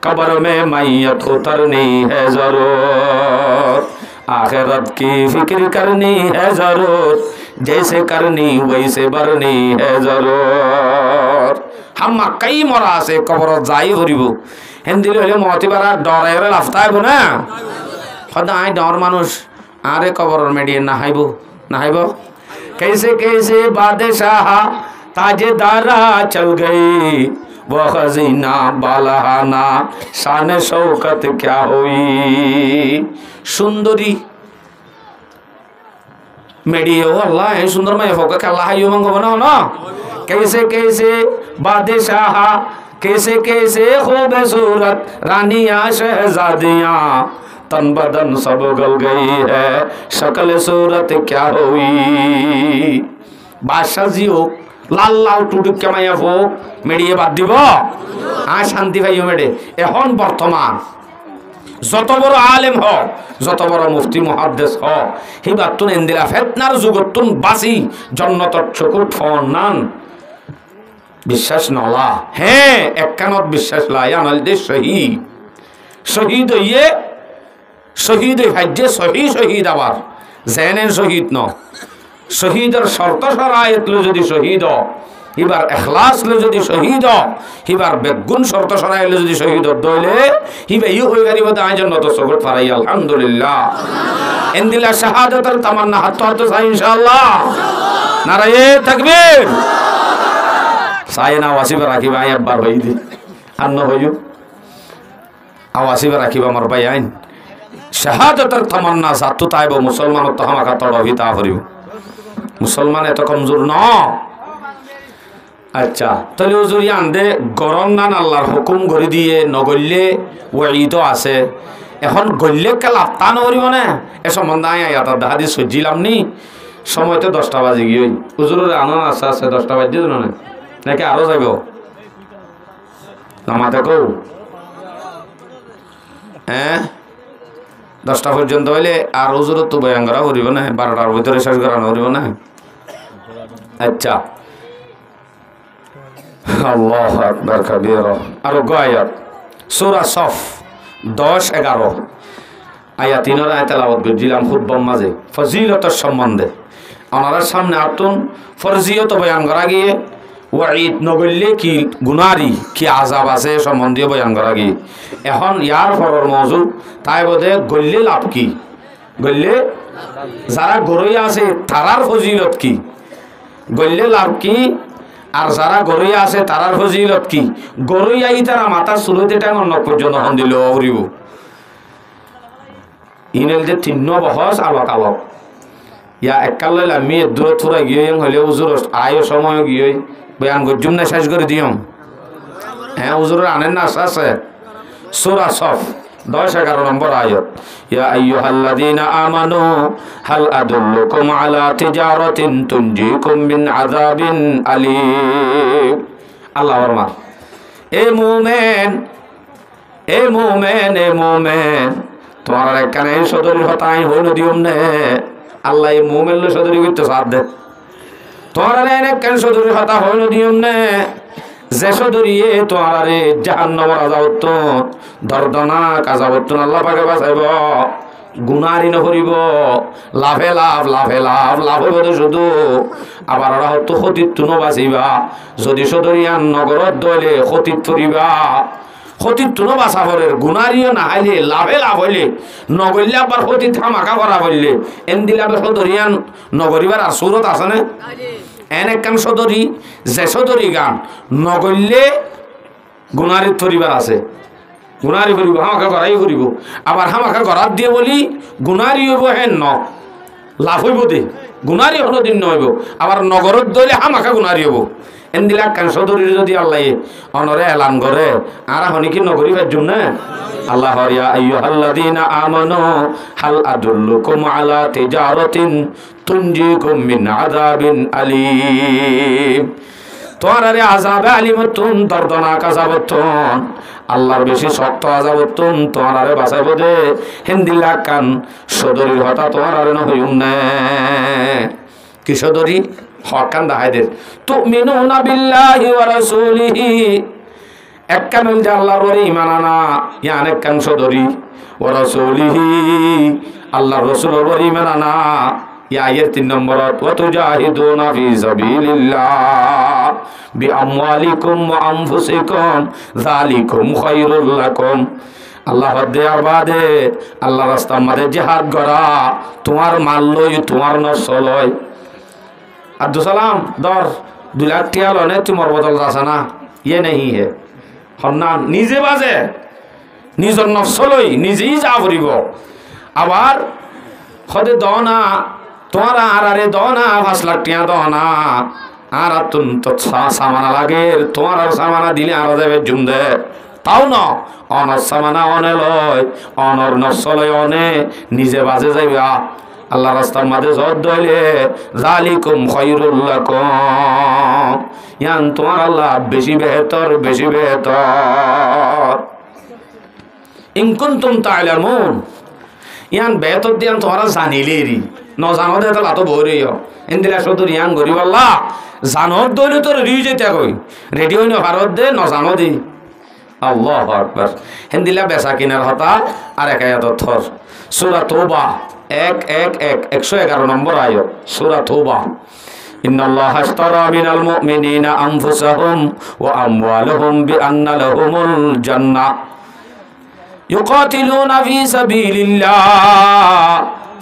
[SPEAKER 1] कब्र में मैयत उतरनी है जरूर आखिरत की फिक्र करनी है जरूर जैसे करनी वैसे भरनी है जरूर हम कई मरा से कब्र जाई करिब हिंदी হইলে মতিবারা ডরাইরে লাফতাইব না খদাই ডর মানুষ আরে কবরের মেডিয়ে না হাইব कैसे कैसे बादशाह ताजदारा चल गई वो खजीना बालहाना शान शौकत क्या हुई सुंदरी मेडियो अल्लाह है सुंदर मैं होगा क्या अल्लाह यो मंगो बनाओ ना कैसे कैसे बादशाह कैसे कैसे खूबसूरत रानियां शहजादियां तन बदन सब गल गई है शक्ल सूरत क्या हुई बादशाह जी हो लाल लाल टुटुक केमाया হোক মেডিয়ে বাদ দিব আর শান্তি পাইও মেডে এখন বর্তমান যত বড় আলেম হ যত বড় মুফতি মুহাদ্দিস হ হিবাতুন ইন্দিরা ফিতনার যুগতুন বাসি জান্নাতর চকুট ফনান বিশ্বাস নলা হ্যাঁ একখানত বিশ্বাস লাই আনাল দে শহীদ হইয়ে ভাজ্যে শহীদ আবার জেনের শহীদ ন শহীদের শর্ত শরায়ত লো যদি শহীদ হিবার ইখলাস লো যদি শহীদ হিবার বেগুন শর্ত শরায়ত লো যদি শহীদ দইলে হিবে ইউ হই গারিব তা জান্নাত সগত ফারাই আলহামদুলিল্লাহ ইনদিলা শাহাদাতের তামান্না হাত চাই ইনশাআল্লাহ নারায়ে তাকবীর সাইনা ওয়াসিবা রাখিবা একবার হই দি আর ন হইও আওয়াসিবা রাখিবা আমার ভাই আইন শাহাদাতের তামান্না জাতু তাইব মুসলমান তো হামাকা তড় ভিতা করিব মুসলমান এত কমজোর ন আচ্ছা তাহলে হুজুর আন্দে গরম নান আল্লাহর হুকুম করে দিয়ে নগল্যে ওয়াইদ আছে এখন গল্যে কে লাপ্তা নকরিব না এ সম্বন্ধে আয়াত হাদিস সজ্জিলাম নি সময় তো 10টা বাজে গিয়ে হুজুরের আনন্দ আছে 10টা বাজে জানো না নাকি আরো যাইব নামাতে কও হ্যাঁ 10টা পর্যন্ত হইলে আর হুজুরত তো বয়ান করা করিব না 12টার ভিতরে শেষ করা করিব না আচ্ছা আল্লাহু আকবার কবীরা আর গায়াত সূরা সফ 10-11 আয়াত 3 আয়াত তেলাওয়াত করছিলাম খুতবার মাঝে ফজিলতের সম্বন্ধে ওনার সামনে আতুন ফরজিয়ত বয়ান করা গিয়ে ওয়াঈদ নগল্যে কি গুনারি কি আযাব আছে সম্বন্ধীয় বয়ান করা গিয়ে এখন ইয়ার পরের মওজু তাই বোধে গল্লে লাভ কি গল্লে যারা গরইয়া আছে তারার ফজিলত কি গল্লে লাভ কি আর যারা গরইয়া আছে তারার ফজিলত কি গরইয়াই তারা মাথা চুলতে টাঙন পর্যন্ত হন দিল অরিব ইনেল যে তিন্ন বহস আলোক আলোক ইয়া একাল লইলে আমি দূরে থুরা গিয়ে হলে উজুর আয় সময় গিয়ে বয়ান গজ্জুম না শেষ করে দিও হ্যাঁ উজুরের আনেন না আছে সূরা সফ 10-11 নম্বর আয়াত ইয়া আইয়ুহাল্লাযীনা আমানু হাল আদুল্লুকুম আলা তিজারাতিন তুনজিকুম মিন আযাবিন আলীম আল্লাহর ফরমান এ মুমিন এ মুমিন এ মুমিন তোমার এখানে সদরি হতাই হইল দিওম নে আল্লাহ এই মুমিন লে সদরি করতে সাথ দে তোমার এখানে সদরি হতা হইল দিওম নে যে সদরিয়ে তোমার জাহান্নামের আযাবত দর্দনাক আযাবত আল্লাহ পাকে বাঁচাইব গুনারি নকরিব লাভে লাভ লাভে লাভ লাভ হইব শুধু আবার ওরা হতো ক্ষতিত তুনো বাঁচিবা যদি সদরিয়ান নগরত দলে ক্ষতিত ফুরিবা ক্ষতির তুনো বাঁচা পড়ে গুনারিও না হাইলে লাভে লাভ হইলে নগরলে আবার ক্ষতি থামাকা করা বললে এন দিলে আবার সদরিয়ান নগরিবার আর সুরত আছে না এন একখান সদরি যে সদরি গান নগরলে গুনারির থরিবার আছে গুনারি করিব হামাকা করাই করিব আবার হামাকা করার দিয়ে বলি গুনারি হইব হেন ন লাভ হইব দে গুনারি হলো দিন নহইব আবার নগরত দইলে হামাকা গুনারি হইব এন দিলা কান সদরির যদি আল্লাহ অনরে এলান করে আর হনি কি নগরী ফাজুম না আল্লাহ ইয়া আইয়ুহাল্লাযীনা আমানু হাল আদুল্লুকুম আলা তিজারাতিন তুনজিকুম মিন আযাবিন আলীম তোরারে আযাবে আলিমাতুন দর্দনাক আযাবাতুন আল্লাহর বেশি শক্ত আযাবাতুন তোরারে বাঁচাইব দে হিন্দিলা কান সদরির হতা তোরারে ন হইউম না কি সদরি হকান দাহাইদের তুমিনুনা বিল্লাহি ওয়া রাসূলিহি একখান হইল আল্লাহর ওরে ঈমান আনা ইয়ান একখান সদরি ওয়া রাসূলিহি আল্লাহর রাসূলের ওরে ঈমান আনা ইয়া আয়াত 3 নম্বরত ওয়া তুজাহিদুনা ফি সাবিলিল্লাহ বিআমওয়ালিকুম ওয়া আনফুসিকুম যালিকুম খায়রুল লাকুম আল্লাহ দেয়ার বাদে আল্লাহ রাস্তার মধ্যে জিহাদ করা তোমার মাল লই তোমার নফস লই আব্দুল সালাম দর 2 লাখ টিয়া লনে তোমার বদল আছে না ইয়ে নেই হে হন্না নিজে বাজে নিজের নফস লই নিজেই যা করিব আবার খদে দনা তোমার আরে দনা 5 লাখ টিয়া দনা আর তুন তো সামানা লাগে তোমার আর সামানা দিলে আর যাবে জুম দে তাও না অনর সামানা অনে লয় অনর নফস লয় অনে নিজে বাজে যাইবা আল্লাহ রাস্তার মাঝে জোর দইলে যালিকুম খায়রুল লাকুম ইয়ান তোমার আল্লাহ বেশি বেহতর ইন কুনতুম তা'লামুন ইয়ান বেহতর দিয়ান তোমরা জানিলেরি ন জানো দে তো লাতো বইরিও ইন্দিরা সদুর ইয়ান গরিব আল্লাহ জানোর দইলে তোর রিউ যেতে কই রেডিও ন ভারত দে ন জানো দি আল্লাহু আকবার হিন্দিলা বেচা কিনার হতা আর এক আয়াত থর সূরা তওবা 111 নম্বর আয়াত সূরা তওবা ইন্নাল্লাহা আশতারা মিনাল মুমিনিনা আনফুসাহুম ওয়া আমওয়ালাহুম বিআন্না লাহুমুল জান্নাহ ইউকাতিলুনা ফি সাবিলিল্লাহ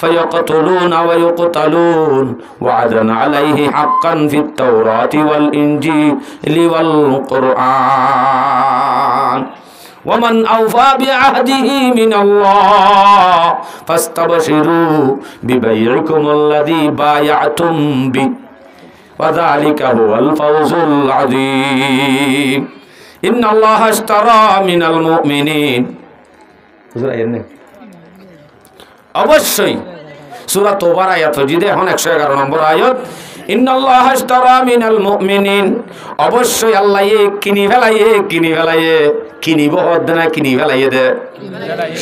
[SPEAKER 1] ফায়াকতুলুনা ওয়া ইউকতালুন ওয়া'দান আলাইহি হাক্কান ফিত তাওরাতি ওয়াল ইনজিলি ওয়াল কুরআন ومن أوفى بعهده من الله فاستبشروا ببيعكم الذي بايعتم به وذلك هو الفوز العظيم إن الله اشترى من المؤمنين অবশ্যই সূরা তওবার আয়াত ফজিদে এখন 111 নম্বর আয়াত ইন্নাল্লাহা আশতারা মিনাল মুমিনিন অবশ্যই আল্লাহ কিনি ফেলাইয়ে কিনিব হদ না কিনি ফেলাইয়ে দে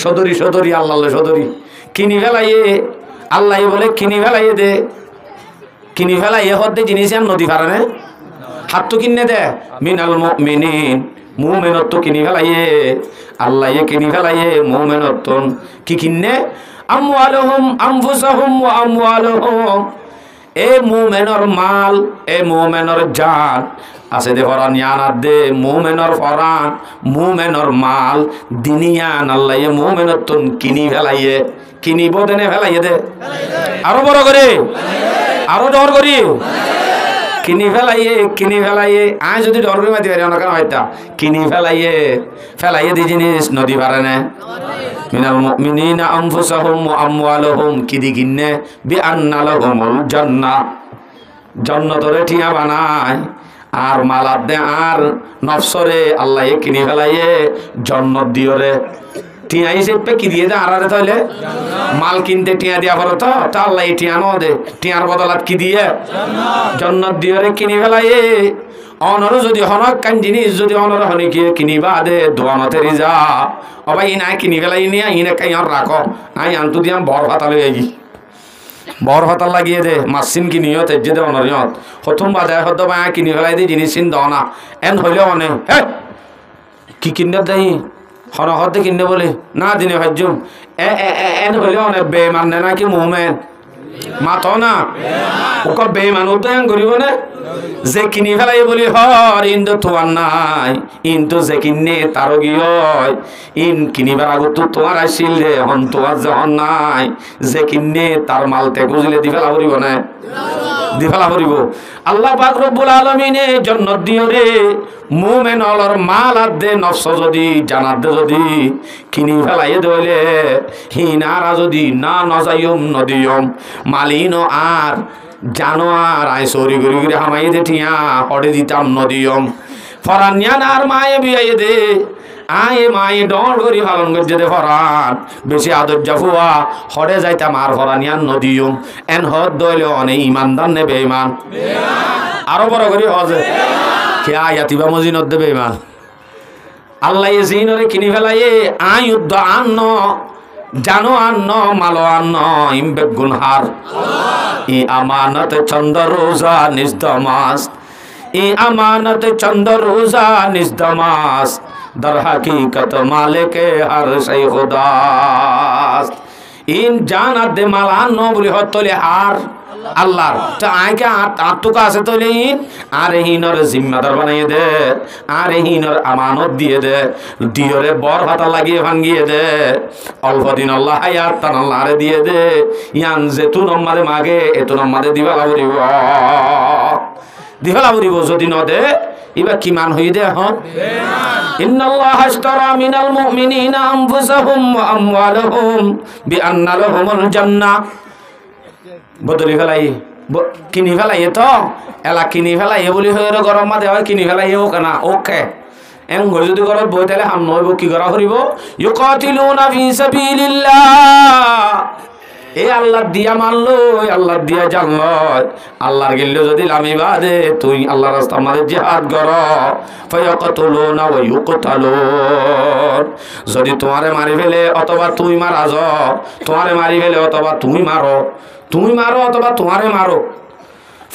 [SPEAKER 1] সদরি আল্লাহ সদরি কিনি ফেলাইয়ে আল্লাহ বলে কিনি ফেলাইয়ে দে কিনি ফেলাইয়ে হদ দে জিনিস আর নদী পারে না হাত তো কিনে দে মিনাল মুমিনিন মুমিনত তো কিনি ফেলাইয়ে আল্লাহ কিনি ফেলাইয়ে মুমিনত কি কিনে আমওয়ালুহুম আনফুসাহুম ওয়া আমওয়ালুহুম এ মুমিনের মাল এ মুমিনের জান আছে দে ফরান ইয়ানাত দে মুমিনের ফরান মুমিনের মাল দিনিয়ান আল্লাহ মুমিনত কিনি ফেলাইয়ে কিনিব দেনে ফেলাইয়ে দে আরো বড় করে আরো ডর করি কিনি ফেলাইয়ে আয় যদি ডর করে মাতি পারি অনেক হয়তা কিনি ফেলাইয়ে দি জিনিস নদী পারে না মিনাল মুমিনিনা আনফুসাহুম ওয়া আমওয়ালুহুম কিদি কিন্নে বিআন্না লাহুমুল জান্নাহ জান্নাতরে ঠিয়া বানায় আর মালাত দে আর নফসরে আল্লাহ কিনি ফেলাইয়ে জান্নাত দিওরে টিয়া হিসেবে কি দিয়ে দে আরারে তাইলে মাল কিনতে টিয়া দিয়া পড়ো তো আল্লাহ টিয়া নো দে টিয়ার বদলাত কি দিয়ে জান্নাত দিওরে কিনি ফেলাইয়ে অনর যদি হনক কান জিনিস যদি অনর হনি কি কিনিবা দে দোয়ানতে রিজা ও ভাই ইনা কিনি ফেলাই নিয়া ইনে কাই আর রাখো আই আনতু দিয়াম বড় ভাতা লই গি বড় ভাতা লাগিয়ে দে মাসিন কিনিও তেজে দে অনরিয়ত প্রথম বাজার হদ ভাই কিনি ফেলাই দি জিনিস চিন দাও না এন হইলে অনে হে কি কিনতে দেই হন হদে কিনতে বলে না দিনে ভাজ্যুম এন হইলে অনে বেমান না কি মুমেন মাতো না ওকে বেমান উদ্যয়ন করিব না যে কিনি ফেলাই বলি হর ইন তো তোমার নাই ইন তো যে কিনে তারও গিয়ে ইন কিনিবার আগত তোমার আসিল রে হন তোমার যখন নাই যে কিনে তার মালতে বুঝলে দি ফেলা করিব না দি ফেলা করিব আল্লাহ পাক রব্বুল আলামিনে জান্নাত দিও রে মুমিন অলর মাল আর দে নফস যদি জানাত দে যদি কিনি ফেলাইয়ে দইলে হিনারা যদি না নজাইম নদিয়ম মালিনো আর জানোয়ার আয় সরি গরি গরি হামাই দে ঠিয়া হড়ে দিতাম নদিয়ম ফরানিয়ান আর মায়ে বিয়ে দে আয় মায়ে ডর করি পালন করছে দে ফরান বেশি আদর জাফুয়া হড়ে যাইতাম আর ফরানিয়ান নদিয়ম এন হদ দইলে অনেক ইমানদার নে বেঈমান আরো বড় করি হজে খেয়া ইয়াতিবা মজিনত দেবে ইমান আল্লাহ জিনরে কিনি ফেলাইয়ে আই উদ্দ আন্ন জানো আন্ন মালো আন্ন ইমবে গুনহার ই আমানত চন্দ রোজা নিজদমাস ই আমানত চন্দ রোজা নিজদমাস দর হাকিকত মালিকে হর সেই খুদাস ইন জানাত দে মাল আন্ন বলি হতলে হার আল্লাহর তা আইকে আত্মকা আছে তলে ইন আর হিনর জিম্মাদার বানাইয়ে দে আর হিনর আমানত দিয়ে দে দিয়রে বর ভাতা লাগিয়ে ভাঙ্গিয়ে দে অল্প দিন আল্লাহ হায়াত তান আল্লাহ আরে দিয়ে দে ইয়ান যেতু নম্মাদে মাগে এতু নম্মাদে দিবা লাবরিব যদি ন দে এবার কি মান হই দে হন ইন্নাল্লাহা আশতারা মিনাল মুমিনিনা আনফুসাহুম ওয়া আমওয়ালাহুম বিআন্না লাহুমুল জান্নাহ বদলি ফেলাই কিনি ফেলাইয়ে তো এলা কিনি ফেলাইয়ে বলি হয়ে গরম মাঝে হয় কিনি ফেলাইয়ে ও কেনা ওকে এম ঘর যদি ঘরত বই তাহলে হাম নহব কি করা করিব ইউকাতিলুনা ফি সাবিলিল্লাহ এই আল্লাহ দিয়া মানলো আল্লাহ দিয়া জানলো আল্লাহর গিল্লো যদি লামি বাদে তুই আল্লাহর রাস্তা মাঝে জিহাদ কর ফায়াকতুলুনা ওয়া ইউকতালুন যদি তোমারে মারি ফেলে অথবা তুই মারা যাও তোমারে মারি ফেলে অথবা তুমি মারো অথবা তোমারে মারো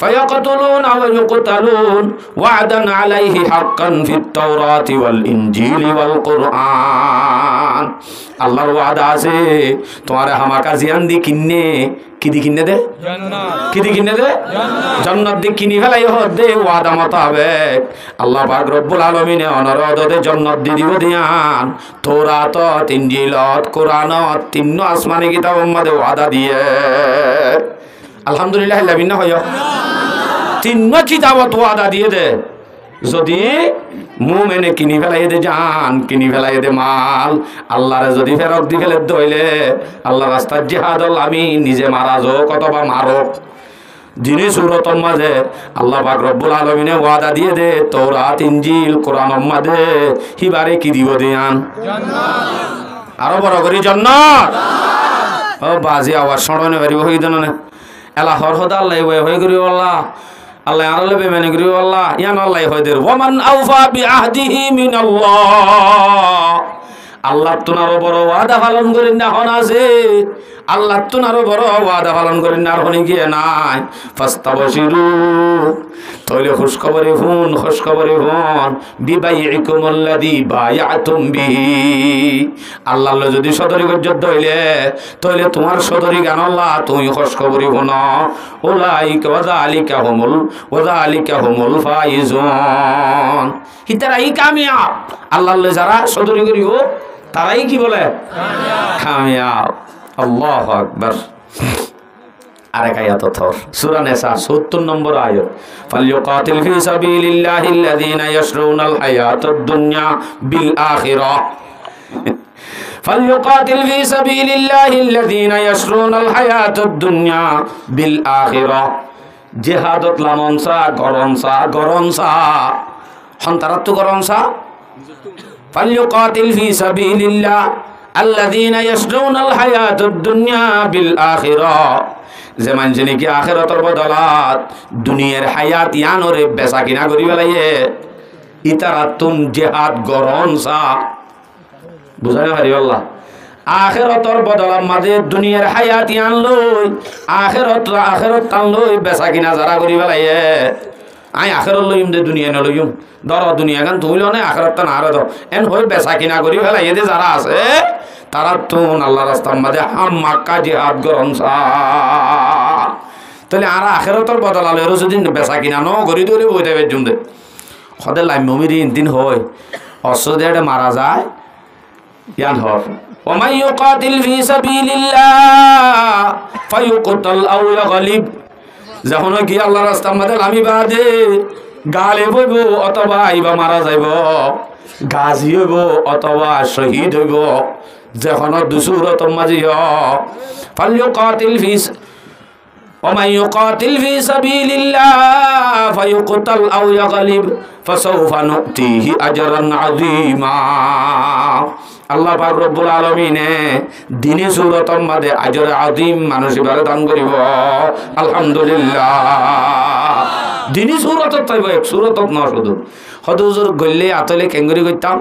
[SPEAKER 1] ফায়াকতুলুন ওয়া ইউকতালুন ওয়া'দান আলাইহি হাক্কান ফিত তাওরাতি ওয়াল ইনজিলি ওয়াল কুরআন আল্লাহর ওয়াদা আছে তোমারে হামাকা জিয়ান দি কিন্নে কি দি কিন্নে দে জান্নাত কি দি কিন্নে দে জান্নাত দি কিনি ফেলাই দে ওয়াদা মোতাবেক আল্লাহ পাক রব্বুল আলামিনে অনুরোধ দে জান্নাত দি দিব দিয়ান তাওরাত ইনজিলত কুরআনত তিন আসমানি কিতাবের মধ্যে ওয়াদা দিয়ে আলহামদুলিল্লাহ লাবিনা হয় তিন কিতাবত ওয়াদা দিয়ে দে যদি মুমিনে কিনি ফেলাই দে জান কিনি ফেলাই দে মাল আল্লাহরে যদি ফেরত দি ফেলে দইলে আল্লাহ রাস্তায় জিহাদ আমি নিজে মারা যাও কতবা মারো দিনে সূরাতের মাঝে আল্লাহ পাক রব্বুল আলামিনে ওয়াদা দিয়ে দে তাওরাত ইনজিল কোরআনের মাঝে হিবারে কি দিব দিয়ান জান্নাত আরো বড় করে জান্নাত ও বাজি আওয়াজ শুননে পারিব হই দেন না এলা হরহদ আল্লাহ হয়ে করি আল্লাহ আল্লাহ আরলে বেমানি করি আল্লাহ ইয়ান আল্লাহ হয়ে দের ওয়ামান আউফা বিআহদিহি মিনাল্লাহ আল্লাহ তুনারও বড় ওয়াদা পালন করেন না হন আছে আল্লাহ তুনারও বড় ওয়াদা পালন করেন না আর হনি গিয়ে নাই ফাস্তাবশিরু তাহলে খুশখবরে হুন বিবাইকুমুল্লাযী বায়াতুম বিহি আল্লাহ যদি সদরি গজ্জত হইলে তাহলে তোমার সদরি গান আল্লাহ তুমি খুশখবরি হুন উলাইকা ওয়াযালিকা হুমুল ফাইজুন হিতারাই কামিয়াব আল্লাহ যারা সদরি করিব তারাই কি বলে কামিয়াব আল্লাহু আকবার আরেক আয়াত থর সূরা নিসা ৭০ নম্বর আয়াত ফালইউকাতিল ফি সাবিলিল্লাহিল্লাযীনা ইয়াশরুনাল হায়াতাদ দুনিয়া বিল আখিরাহ ফালইউকাতিল ফি সাবিলিল্লাহিল্লাযীনা ইয়াশরুনাল হায়াতাদ দুনিয়া বিল আখিরাহ জিহাদত লামনসা গরনসা হন্তারাত গরনসা ফালইউকাতিল ফি সাবিলিল্লাহ আল্লাযীনা ইয়াশরুনাল হায়াতাদ দুনিয়া বিল আখিরাহ যে মানুষে নাকি আখিরাতের বদলাত দুনিয়ার হায়াত ইয়ানরে বেচা কিনা করি পেলাইয়ে ইতারা তুম জিহাদ গরনসা বুঝাই পারি আল্লাহ আখিরাতের বদলার মাঝে দুনিয়ার হায়াত ইয়ান লই আখিরাত টান লই বেচা কিনা যারা করি পেলাইয়ে আই আখিরাত লইম দে দুনিয়া নলইম ধর দুনিয়া গান তুমিল না আখিরাত টান আর দাও এন হই বেচা কিনা করি পেলাইয়ে যে যারা আছে তারা তুন আল্লাহ রাস্তার মাঝে হাম মাক্কা জিহাদ গরনসা তাহলে আর আখিরাতের বদলালে এর যদি বেচা কিনা ন করি ধরে বই দেবে জুমদে সদে লাইম মমিরি দিন হয় অসদে মারা যায় ইয়ান হর ওমাই ইউকাতিল ফি সাবিলিল্লাহ ফায়ুকতাল আও ইয়াগলিব যখন কি আল্লাহর রাস্তার মধ্যে লামি বাদে গালে বইব অথবা আইবা মারা যাইব গাজী হইব অথবা শহীদ হইব যখন দুসুরতর মাঝে ফালইউকাতিল ফি ومن يقاتل في سبيل الله فيقتل أو يغلب فسوف نؤتيه أجرا عظيما আল্লাহ পাক রব্বুল আলামিনে দিনী সূরতের মধ্যে আজর আযীম মানুষ ইবারে দান করিব আলহামদুলিল্লাহ দিনী সূরতত তাইব এক সূরতত না শুধু হদুজুর গল্লে আতলে কেঙ্গুরি কইতাম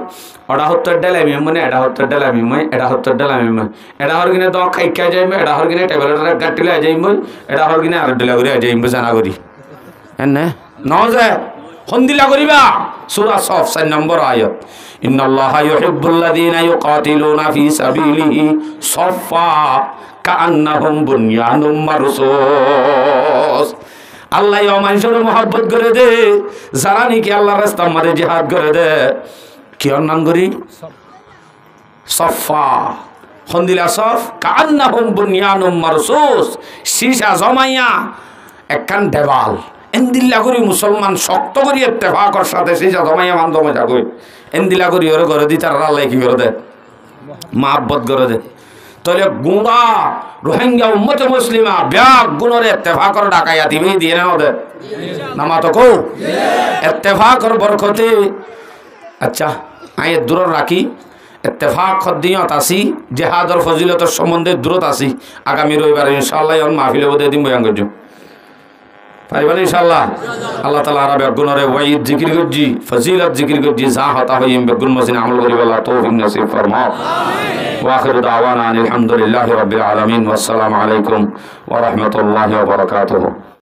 [SPEAKER 1] ওডা হত্তর ডাল আমি মনে এডা হত্তর ডাল আমি মই এডা হত্তর ডাল আমি মই এডা হর কিনে তো খাইকা যাইম এডা হর কিনে টেবলের গাটিলে যাইম মই এডা হর কিনে আর ডলা করে যাইম জানা করি এনে ন যায় হন্দিলা করিবা সূরা সফ 4 নম্বর আয়াত ইন্নাল্লাহা ইউহিব্বুল্লাযীনা ইউকাতিলুনা ফি সাবিলিহি সাফফা কাআন্নাহুম বুনয়ানুম মারসুস আল্লাহ ও মানুষের মহব্বত করে দে যারা নাকি আল্লাহর রাস্তার মধ্যে জিহাদ করে দে কি নাম করি সাফফা হন্দিলা সফ কাআন্নাহুম বুনয়ানুম মারসুস সীসা জমাইয়া একখান দেওয়াল এন্দিল্লা করি মুসলমান শক্ত করি ইত্তেফাকর সাথে সীসা জমাইয়া মান জমা কই এন্দিলা করি ওরে করে দি তার আল্লাহ কি করে দে মহব্বত করে দে তাহলে গুণা রোহিঙ্গা উম্মতে মুসলিমা ব্যাগ গুণরে ইত্তেফাকর ডাকাইয়া দিবি দিয়ে না ওদের নামা তো কো ইত্তেফাকর বরকতে আচ্ছা আই দূর রাখি ইত্তেফাক খদ্দিয়ত আসি জিহাদর ফজিলতর সম্বন্ধে দূরত আসি আগামী রবিবার ইনশাআল্লাহ অন মাহফিলে বদে দিম বয়ান করজু পারিবেন ইনশাআল্লাহ আল্লাহ তাআলা আরবে গুণরে ওয়াইদ জিকির করজি ফজিলত জিকির করজি যা হতা হইম বেগুন মসিন আমল করি আল্লাহ তৌফিক নসিব ফরমাও আমিন ওয়া আখিরু দাওয়ানা আলহামদুলিল্লাহি রাব্বিল আলামিন ওয়াসসালামু আলাইকুম ওয়া রাহমাতুল্লাহি ওয়া বারাকাতুহু।